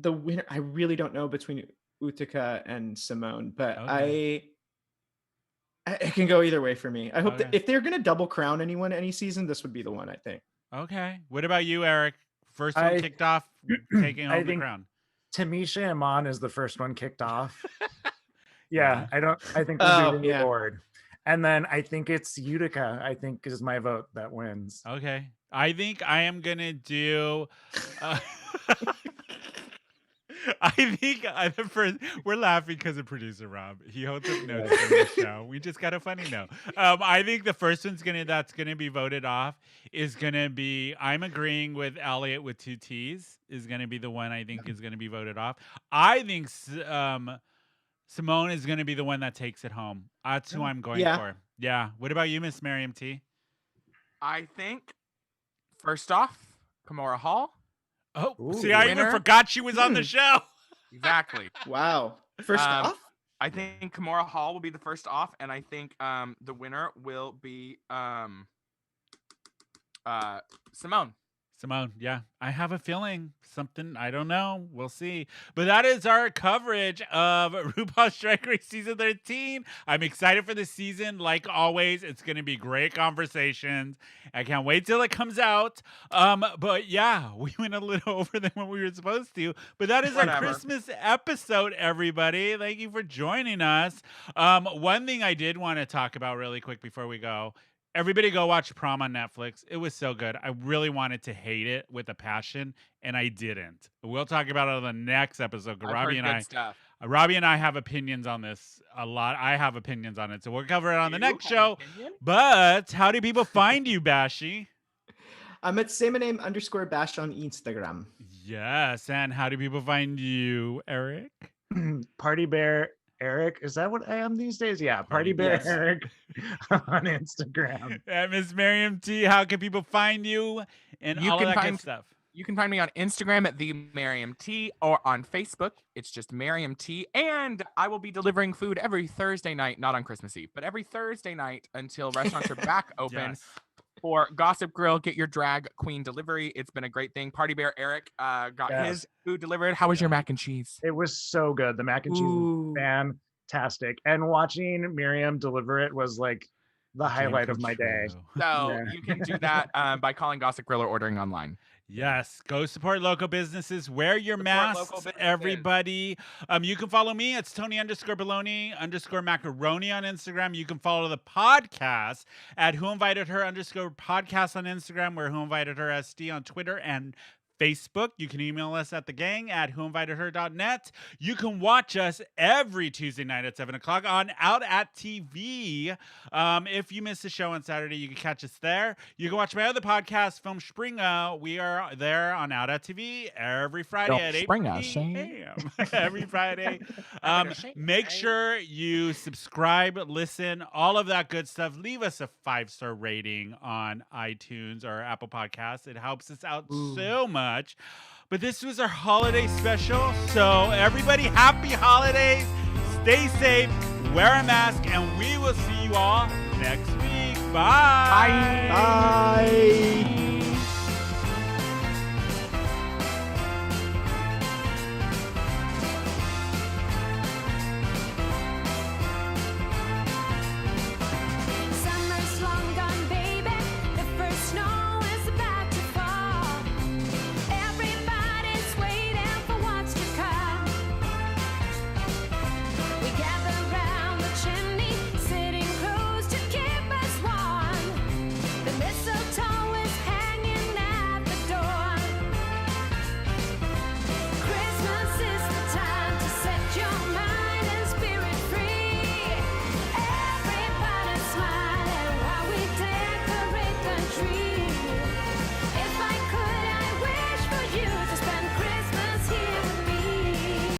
winner, I really don't know between Utica and Simone, but Okay. it can go either way for me. I hope that Okay. if they're gonna double crown anyone any season, this would be the one, I think. Okay. What about you, Eric? First one I- kicked off, taking I home the think- crown. Tamisha Iman is the first one kicked off. Yeah. Yeah, I think we'll Oh, do the yeah. award. And then I think it's Utica, I think is my vote that wins. Okay. I think I am gonna do. I think the first. We're laughing because of producer Rob. He holds up notes on the show. We just got a funny note. I think the first one's that's gonna be voted off is gonna be. I'm agreeing with Elliot with 2 T's. Is gonna be the one I think is gonna be voted off. I think Simone is gonna be the one that takes it home. That's who I'm going Yeah. for. Yeah. What about you, Miss Miriam T? I think first off, Kimora Hall. Oh, Ooh. see, I even Winner? forgot she was on the show. Exactly. Wow. First Um, off? I think Kimora Hall will be the first off, and I think the winner will be Simone. Simone, yeah. I have a feeling something, I don't know. We'll see. But that is our coverage of RuPaul's Drag Race Season 13. I'm excited for the season. Like always, it's going to be great conversations. I can't wait till it comes out. But yeah, we went a little over than what we were supposed to. But that is our Whatever. Christmas episode, everybody. Thank you for joining us. One thing I did want to talk about really quick before we go. Everybody go watch Prom on Netflix. It was so good. I really wanted to hate it with a passion, and I didn't. We'll talk about it on the next episode. I've Robbie heard and good stuff. Robbie and I have opinions on this a lot. I have opinions on it, so we'll cover it on the You next have an show. opinion? But how do people find you, Bashi? I'm at _bash on Instagram. Yes, and how do people find you, Eric? Party Bear Eric, is that what I am these days? Yeah, Party Bear Yes. Eric on Instagram. And Miss Miriam T, how can people find you and You all of can that good find- stuff? You can find me on Instagram at the Miriam T, or on Facebook. It's just Miriam T. And I will be delivering food every Thursday night, not on Christmas Eve, but every Thursday night until restaurants are back open Yes. for Gossip Grill. Get your drag queen delivery. It's been a great thing. Party Bear Eric got Yes. his food delivered. How was your mac and cheese? It was so good. The mac and cheese was Ooh. fantastic. And watching Miriam deliver it was like the highlight of my day. True. So Yeah. you can do that by calling Gossip Grill or ordering online. Yes, go support local businesses. Wear your Support masks, local businesses. everybody. You can follow me. It's Tony_Baloney_macaroni on Instagram. You can follow the podcast at Who Invited Her _podcast on Instagram. We're Who Invited Her SD on Twitter and Facebook. You can email us at thegang@whoinvitedher.net. You can watch us every Tuesday night at 7 o'clock on Out at TV. If you miss the show on Saturday, you can catch us there. You can watch my other podcast, Film Springer. We are there on Out at TV every Friday at 8 p.m. every Friday. Make sure you subscribe, listen, all of that good stuff. Leave us a 5-star rating on iTunes or Apple Podcasts. It helps us out so much. But this was our holiday special. So everybody, happy holidays. Stay safe. Wear a mask. And we will see you all next week. Bye. Bye.